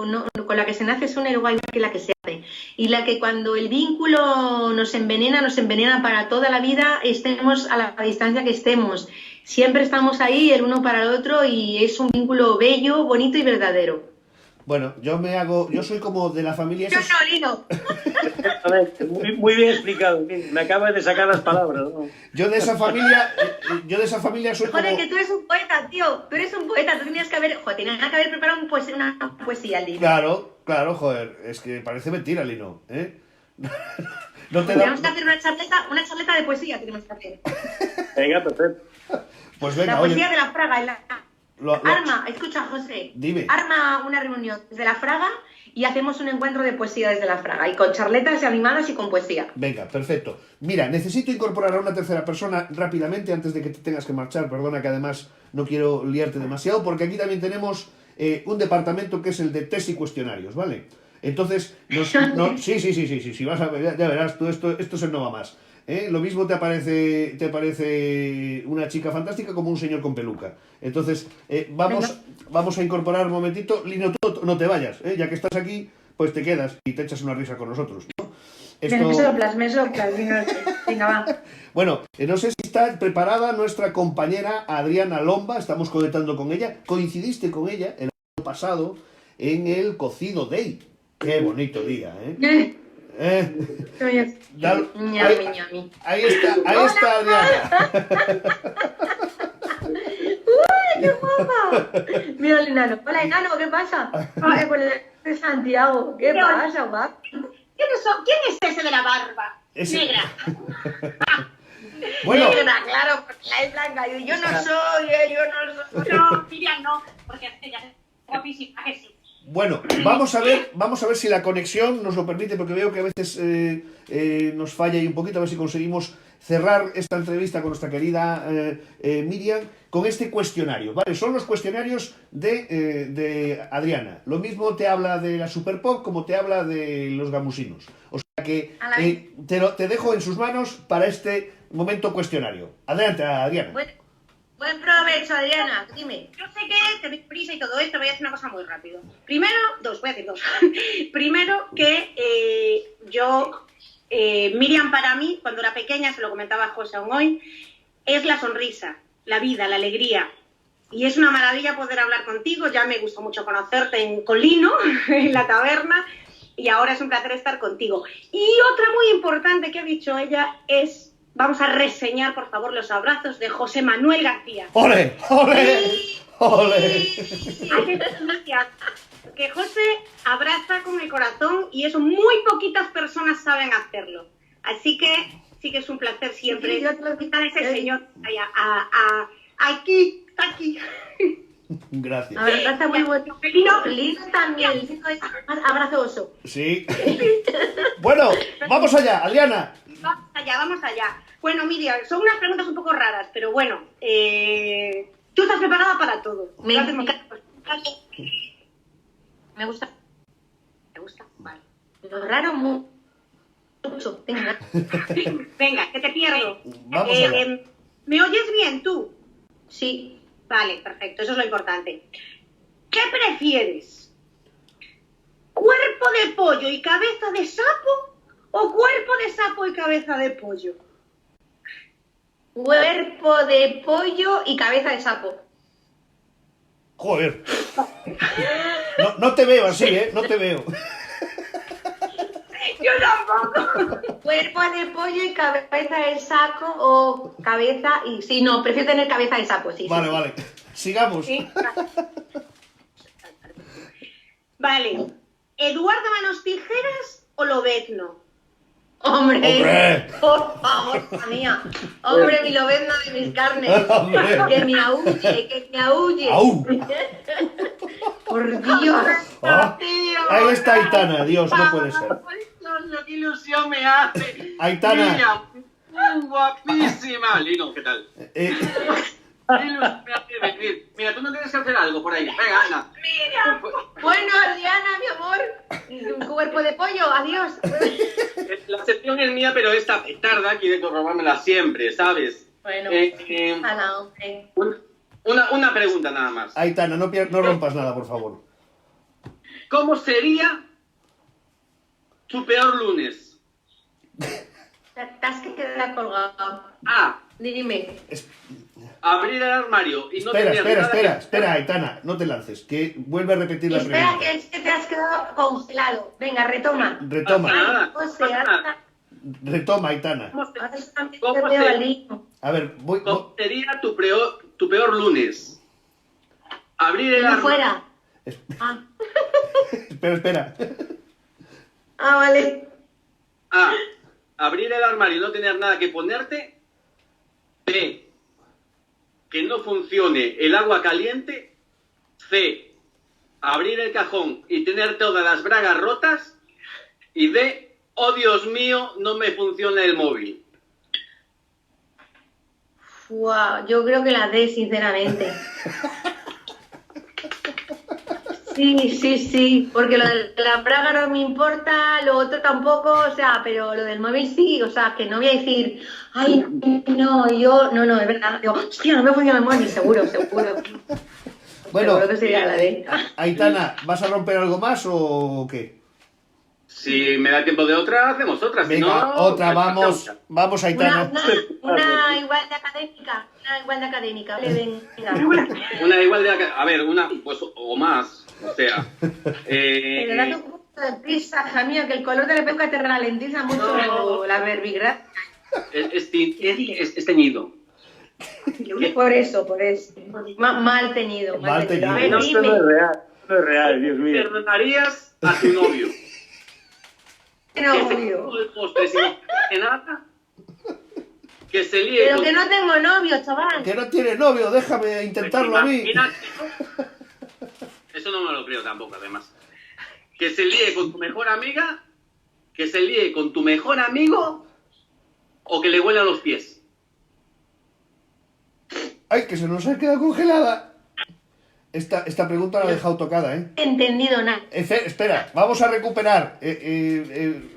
con la que se nace es una, y luego hay una que la que se hace. Y la que cuando el vínculo nos envenena para toda la vida, estemos a la distancia que estemos. Siempre estamos ahí el uno para el otro y es un vínculo bello, bonito y verdadero. Bueno, yo soy como de la familia... Yo no, Lino. Exactamente, muy bien explicado. Me acabas de sacar las palabras, ¿no? Yo de esa familia soy como... Joder, que tú eres un poeta, tío. Tú eres un poeta. Tú tenías que haber preparado una poesía al Lino. Claro, joder. Es que parece mentira, Lino, ¿eh? No te Tenemos que da... hacer una charleta de poesía. Tenemos que hacer. Venga, perfecto. Pues venga, La poesía oye... de la Fraga. Arma, escucha, José. Dime. Arma una reunión desde la Fraga y hacemos un encuentro de poesía desde la Fraga. Y con charletas animadas y con poesía. Venga, perfecto. Mira, necesito incorporar a una tercera persona rápidamente antes de que te tengas que marchar. Perdona que además no quiero liarte demasiado, porque aquí también tenemos un departamento que es el de test y cuestionarios, ¿vale? Entonces, sí, vas a ver, ya verás, tú esto se no va más. Lo mismo te aparece una chica fantástica como un señor con peluca. Entonces, vamos a incorporar un momentito. Lino, tú no te vayas, ya que estás aquí, pues te quedas y te echas una risa con nosotros, ¿no? Me soplas, Lino. Venga, va. Bueno, no sé si está preparada nuestra compañera Adriana Lomba, estamos conectando con ella. Coincidiste con ella el año pasado en el Cocido Day. Qué bonito día, ¿eh? Ñami. Ahí está Adriana. ¡Uy, qué guapa! Mira el enano. Hola, enano, ¿qué pasa? Ay, con el de Santiago. ¿Qué pasa, guapa? ¿Quién es ese de la barba? Negra. Bueno, Negra, claro, porque la es blanca. Yo no soy. No, Miriam, no, porque ella es guapísima, que sí. bueno, vamos a ver si la conexión nos lo permite, porque veo que a veces nos falla ahí un poquito, a ver si conseguimos cerrar esta entrevista con nuestra querida Miriam con este cuestionario, ¿vale? Son los cuestionarios de Adriana. Lo mismo te habla de la Super Pop como te habla de los gamusinos. O sea que te dejo en sus manos para este momento cuestionario. Adelante, Adriana. Buen provecho, Adriana. Dime. Yo sé que tenéis prisa y todo esto, voy a hacer una cosa muy rápido. Primero, voy a decir dos. Primero, que Miriam para mí, cuando era pequeña, se lo comentaba a José aún hoy, es la sonrisa, la vida, la alegría. Y es una maravilla poder hablar contigo, ya me gustó mucho conocerte con Lino, en la taberna, y ahora es un placer estar contigo. Y otra muy importante que ha dicho ella es... Vamos a reseñar, por favor, los abrazos de José Manuel García. ¡Ole! ¡Ole! ¡Ole! Hay que gracias. Que José abraza con el corazón y eso muy poquitas personas saben hacerlo. Así que sí que es un placer siempre estar ese señor allá, aquí. Gracias. La verdad está muy bueno. Lino también, Lino es más abrazoso. Sí. Bueno, vamos allá, Adriana. Vamos allá, vamos allá. Bueno, Miriam, son unas preguntas un poco raras, pero bueno, tú estás preparada para todo. Me Me gusta. ¿Te gusta? Vale. Lo raro mucho. Venga. Venga, que te pierdo. Vamos allá. ¿Me oyes bien tú? Sí. Vale, perfecto, eso es lo importante. ¿Qué prefieres? ¿Cuerpo de pollo y cabeza de sapo o cuerpo de sapo y cabeza de pollo? Cuerpo de pollo y cabeza de sapo. Joder. No te veo así, ¿eh? No te veo. Yo tampoco. Cuerpo de pollo y cabeza de saco o cabeza y... Sí, no, prefiero tener cabeza de sapo, sí. Vale, sí. vale. Sigamos. Sí. Vale. ¿Eduardo Manos Tijeras o Lobezno? ¡Hombre! ¡Hombre! Por favor, hija mía. ¡Hombre, mi lobezno de mis carnes! ¡Hombre! ¡Que me aúlle, que me aúlle! ¡Au! ¡Por Dios! Ah, ahí está Aitana, Dios, no puede ser. Dios, qué ilusión me hace. Aitana. Miriam, guapísima. Lino, ¿qué tal? Qué ilusión me hace venir. Mira, tú no tienes que hacer algo por ahí. Venga, anda. Bueno, Adriana, mi amor. Un cuerpo de pollo, adiós. La sección es mía, pero esta tarda quiere robármela siempre, ¿sabes? Bueno, ala, hombre. Una pregunta nada más. Aitana, no rompas nada, por favor. ¿Cómo sería tu peor lunes? Te has quedado colgado. A. Dime. Abrir el armario y no Espera, Aitana, no te lances, que vuelve a repetir la Espera, pregunta. que es que te has quedado congelado. Venga, retoma. Retoma, Nada. O sea, retoma, Aitana. ahora solamente ¿Cómo te veo se- al Lino. A ver, ¿Cómo sería tu peor lunes? Abrir el No armario. fuera. Es- Ah, Espera. vale. A. Abrir el armario y no tener nada que ponerte. B. Que no funcione el agua caliente. C. Abrir el cajón y tener todas las bragas rotas. Y D. Oh, Dios mío, no me funciona el móvil. Wow, yo creo que la D, sinceramente. Sí, porque lo de la praga no me importa, lo otro tampoco, o sea, pero lo del móvil sí, o sea, que no voy a decir, ay, no, no, es verdad, digo, hostia, no me funciona el móvil, seguro. Bueno, Seguro que sería la D. Aitana, ¿vas a romper algo más o qué? Si me da tiempo de otra, hacemos otra. Si Venga, no, otra, vamos, Aitana. Una igual de académica, vale, venga. Una igual de... A ver, una, pues, o más. O sea... Pero date un poco de prisa, hija mía, que el color de la peluca te ralentiza mucho la verbigracia. es teñido. Por eso. Mal teñido. Mal teñido. A ver, No, esto dime. no es real, no es real, Dios mío. ¿Perdonarías a tu novio? No, Que se obvio. come el postre sin hacer nada. Que se líe Pero con... que no tengo novio, chaval. Que no tiene novio, déjame intentarlo a mí. Imagínate, ¿no? Eso no me lo creo tampoco, además. Que se líe con tu mejor amiga, que se líe con tu mejor amigo o que le huelan los pies. Ay, que se nos ha quedado congelada. Esta pregunta la he dejado tocada, ¿eh? No he entendido nada. Espera, vamos a recuperar.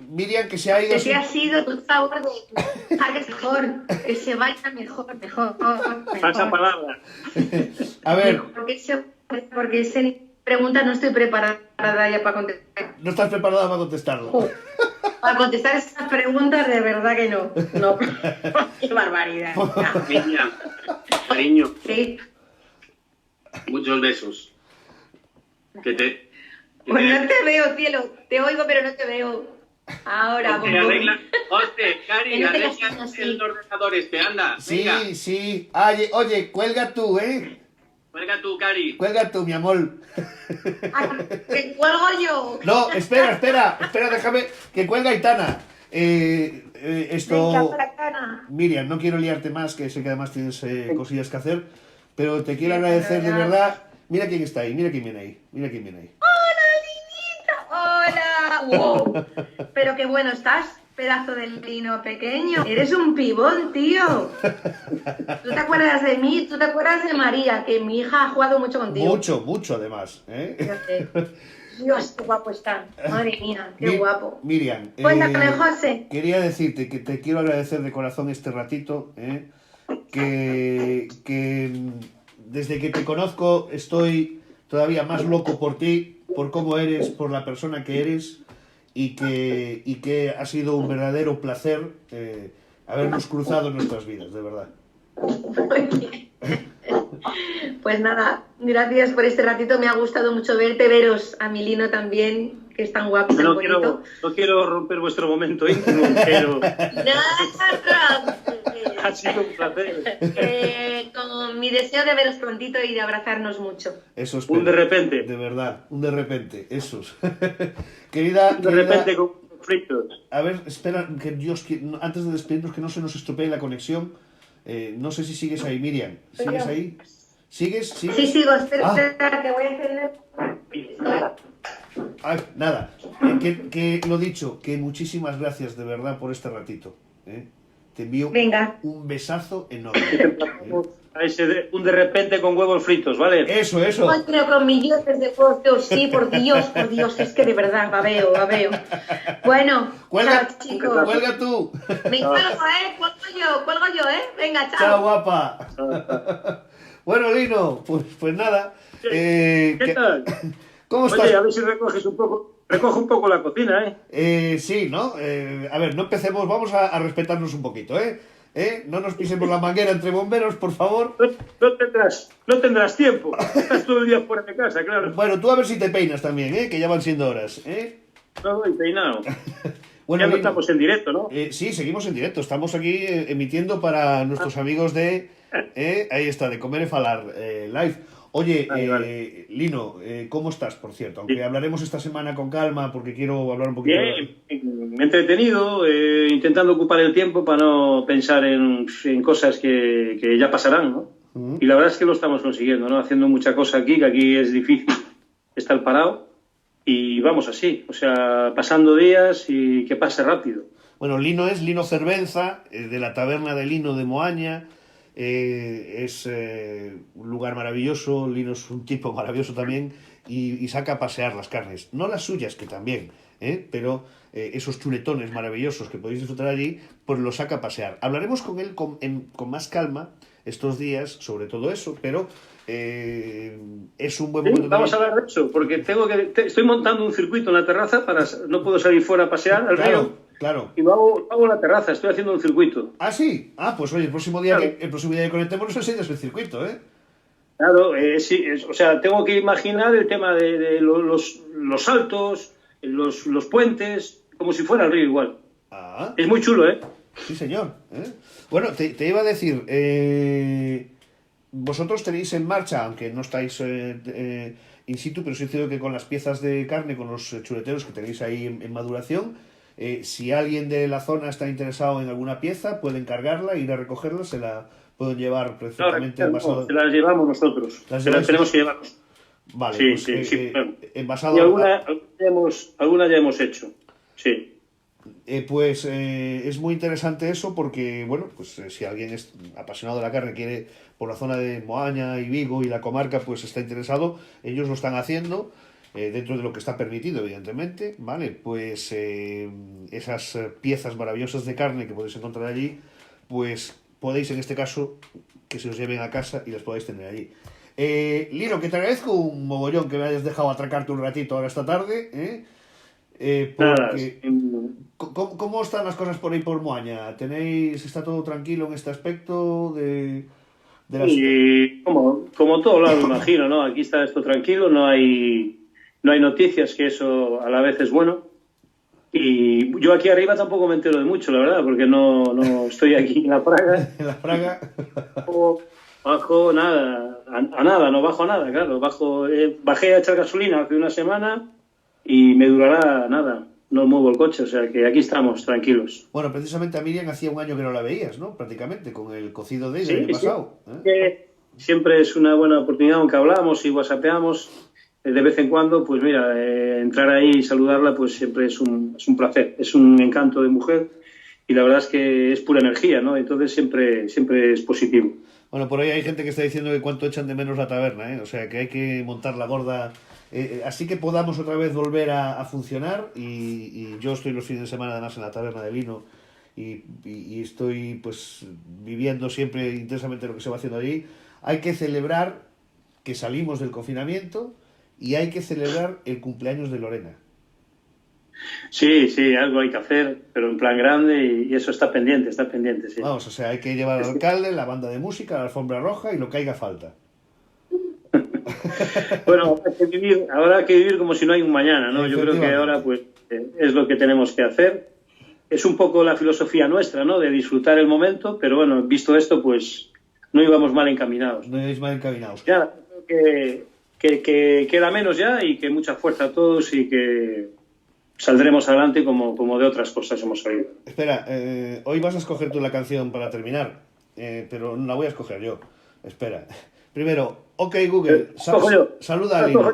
Miriam, que se ha ido... Que sin- ha sido tu favor de dejar mejor, que se vaya mejor. Pasa palabra. A ver, Porque esa pregunta no estoy preparada ya para contestar. no estás preparada para contestarlo. Para contestar esas preguntas, de verdad que no. No. Qué barbaridad. Niña, cariño, Sí. muchos besos. Que Pues no te veo, cielo. Te oigo, pero no te veo. Ahora, Hostia, bombón. arregla, hostia, Cari, Que no te arregla gastes así. el ordenador este, anda, venga, Sí. Oye, cuelga tú, ¿eh? cuelga tú, Cari. Cuelga tú, mi amor. Ah, ¿que cuelgo yo? No, espera, déjame que cuelga Aitana. Esto... Venga, para cara. Miriam, no quiero liarte más, que sé que además tienes cosillas que hacer, pero te quiero agradecer de verdad Mira quién está ahí, mira quién viene ahí, mira quién viene ahí. ¡Hola! ¡Wow! Pero qué bueno estás, pedazo de Lino pequeño. Eres un pibón, tío. ¿Tú te acuerdas de mí? ¿Tú te acuerdas de María? Que mi hija ha jugado mucho contigo. Mucho, mucho además. Fíjate. Dios, qué guapo está. Madre mía, qué guapo. Miriam, Cuéntame, José. quería decirte que te quiero agradecer de corazón este ratito, que desde que te conozco estoy todavía más loco por ti, por cómo eres, por la persona que eres, y que ha sido un verdadero placer habernos cruzado en nuestras vidas, de verdad. Pues nada, gracias por este ratito, me ha gustado mucho verte, veros a mi Lino también, que es tan guapo y tan bonito. No quiero romper vuestro momento íntimo, pero ha sido un placer. Con mi deseo de veros prontito y de abrazarnos mucho. Eso es Un de repente. De verdad, un de repente, esos. Querida, De repente con fritos. a ver, espera, que Dios, antes de despedirnos, que no se nos estropee la conexión. No sé si sigues ahí, Miriam. ¿Sigues ahí? ¿Sigues? Sí, sigo, espera, que voy a encender. Ay, nada. Que lo dicho, que muchísimas gracias de verdad por este ratito. Te envío un besazo enorme. A ese un de repente con huevos fritos, ¿vale? Eso. Ay, pero con millones de huevos, sí, por Dios, es que de verdad, babeo. Bueno, Cuelga, chao, chicos. cuelga tú. Me cuelgo, cuelgo yo, Venga, chao. Chao, guapa. Bueno, Lino, pues nada. ¿Qué tal? ¿Cómo estás? Oye, a ver si recoge un poco la cocina, Sí, ¿no? A ver, no empecemos, vamos a respetarnos un poquito, No nos pisemos la manguera entre bomberos, por favor. No tendrás tiempo. Estás todo el día fuera de casa, claro. Bueno, tú a ver si te peinas también, que ya van siendo horas, No voy peinado. Bueno, ya no Lino, estamos en directo, ¿no? Sí, seguimos en directo. Estamos aquí emitiendo para nuestros amigos de... ahí está, de Comer e Falar Live. Oye, vale. Lino, ¿cómo estás, por cierto? Aunque hablaremos esta semana con calma, porque quiero hablar un poquito... Bien, entretenido, intentando ocupar el tiempo para no pensar en cosas que ya pasarán, ¿no? Uh-huh. Y la verdad es que lo estamos consiguiendo, ¿no? Haciendo mucha cosa aquí, que aquí es difícil estar parado, y vamos así, o sea, pasando días y que pase rápido. Bueno, Lino es Lino Cervenza, de la taberna de Lino de Moaña. Es un lugar maravilloso. Lino es un tipo maravilloso también y saca a pasear las carnes, no las suyas, que también, pero esos chuletones maravillosos que podéis disfrutar allí, pues los saca a pasear. Hablaremos con él con más calma estos días sobre todo eso, pero es un buen momento. Vamos a hablar de eso, porque estoy montando un circuito en la terraza, no puedo salir fuera a pasear al río. Claro. Y lo hago en la terraza, estoy haciendo un circuito. ¿Ah, sí? Pues oye, el próximo día que conectemos nos enseñas el circuito, Claro, sí, o sea, tengo que imaginar el tema de los saltos, los puentes, como si fuera el río igual. Es muy chulo, Sí, señor. Bueno, te iba a decir, vosotros tenéis en marcha, aunque no estáis in situ, pero sí es cierto que con las piezas de carne, con los chuleteros que tenéis ahí en maduración, si alguien de la zona está interesado en alguna pieza, puede encargarla, ir a recogerla, se la pueden llevar perfectamente envasado. Se las llevamos nosotros, tenemos que llevarnos. Vale, sí. Envasado. Y alguna ya hemos hecho, sí. Pues es muy interesante eso porque, bueno, pues si alguien es apasionado de la carne, quiere por la zona de Moaña y Vigo y la comarca, pues está interesado, ellos lo están haciendo. Dentro de lo que está permitido, evidentemente, ¿vale? Pues esas piezas maravillosas de carne que podéis encontrar allí, pues podéis, en este caso, que se os lleven a casa y las podáis tener allí. Lino, que te agradezco un mogollón que me hayas dejado atracarte un ratito ahora esta tarde, porque... ¿Cómo están las cosas por ahí por Moaña? ¿Está todo tranquilo en este aspecto de y como todo lado, me imagino, ¿no? Aquí está esto tranquilo, no hay noticias, que eso a la vez es bueno. Y yo aquí arriba tampoco me entero de mucho, la verdad, porque no estoy aquí en la Praga. ¿En la Praga? Bajo nada, a nada, no bajo a nada, claro. Bajé a echar gasolina hace una semana y me durará nada. No muevo el coche, o sea que aquí estamos, tranquilos. Bueno, precisamente a Miriam hacía un año que no la veías, ¿no? Prácticamente, con el cocido de ella el pasado. siempre es una buena oportunidad, aunque hablamos y whatsappeamos de vez en cuando, pues mira, entrar ahí y saludarla, pues siempre es un placer, es un encanto de mujer y la verdad es que es pura energía, ¿no? Entonces siempre es positivo. Bueno, por ahí hay gente que está diciendo que cuánto echan de menos la taberna, ¿eh? O sea, que hay que montar la gorda, así que podamos otra vez volver a funcionar y yo estoy los fines de semana además en la taberna de vino y estoy pues viviendo siempre intensamente lo que se va haciendo allí. Hay que celebrar que salimos del confinamiento y hay que celebrar el cumpleaños de Lorena. Sí, algo hay que hacer, pero en plan grande y eso está pendiente, sí. Vamos, o sea, hay que llevar al alcalde, la banda de música, la alfombra roja y lo que haga falta. Bueno, ahora hay que vivir como si no hay un mañana, ¿no? Yo creo que ahora pues es lo que tenemos que hacer. Es un poco la filosofía nuestra, ¿no? De disfrutar el momento, pero bueno, visto esto, pues no íbamos mal encaminados. No íbamos mal encaminados. Ya, que queda menos ya y que mucha fuerza a todos y que saldremos adelante como de otras cosas hemos salido. Espera, hoy vas a escoger tú la canción para terminar, pero no la voy a escoger yo. Espera. Primero, OK Google, saluda a Lino.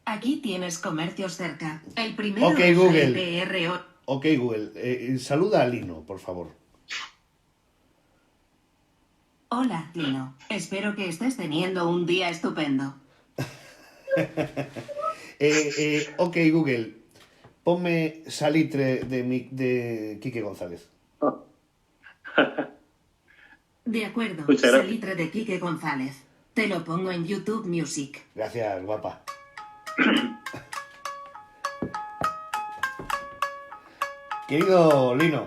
Aquí tienes comercios cerca. El primero OK es Google. el PRO. OK Google, saluda a Lino, por favor. Hola, Lino. Espero que estés teniendo un día estupendo. OK Google, ponme Salitre de Quique González. De acuerdo, Muchas gracias. Salitre de Quique González. Te lo pongo en YouTube Music. Gracias, guapa. Querido Lino,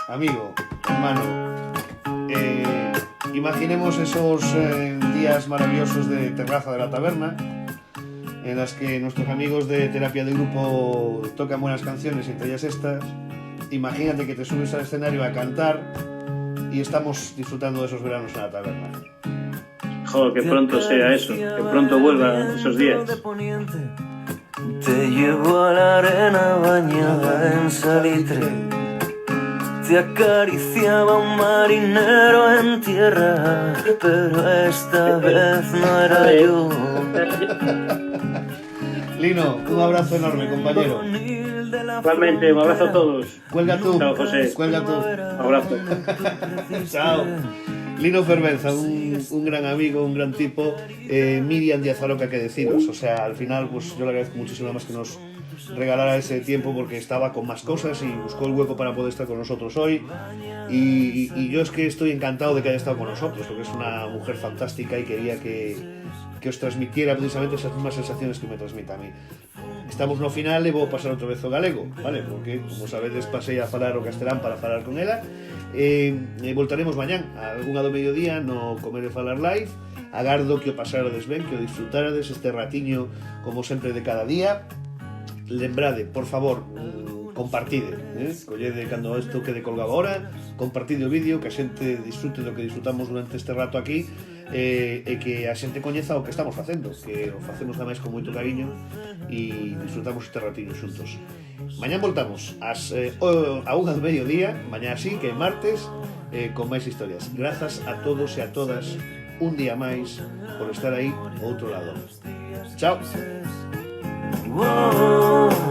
amigo, hermano, imaginemos esos días maravillosos de terraza de la taberna, en las que nuestros amigos de terapia de grupo tocan buenas canciones, entre ellas estas. Imagínate que te subes al escenario a cantar y estamos disfrutando de esos veranos en la taberna. Joder, que pronto sea eso, que pronto vuelvan esos días. Te llevo a la arena bañada en salitre, te acariciaba un marinero en tierra, pero esta vez no era yo. Lino, un abrazo enorme, compañero. Igualmente, un abrazo a todos. Cuelga tú. Chao, José. Cuelga tú. Un abrazo. Chao. Lino Fervenza, un gran amigo, un gran tipo. Miriam Díaz Aroca, que deciros. O sea, al final, pues yo le agradezco muchísimo más que nos regalara ese tiempo porque estaba con más cosas y buscó el hueco para poder estar con nosotros hoy. Y yo es que estoy encantado de que haya estado con nosotros, porque es una mujer fantástica y quería que os transmitiera precisamente esas mismas sensaciones que me transmite a mí. Estamos no final e vou pasar outra vez o galego, vale? Porque, como sabedes, pasei a falar o castelán para falar con ela. Voltaremos mañán a algunha do mediodía no Comer e Falar Live. Agardo que o pasarades ben, que o disfrutarades este ratiño, como sempre, de cada día. Lembrade, por favor, compartide, collede cando isto quede colgado agora, compartide o vídeo, que a xente disfrute do que disfrutamos durante este rato aquí, e que a xente coñeza o que estamos facendo, que o facemos ademais con moito cariño e disfrutamos este ratinho xuntos. Mañán voltamos a unha do mediodía, mañá así, que é martes, con máis historias. Grazas a todos e a todas un día máis por estar aí ao outro lado. Chao. Whoa.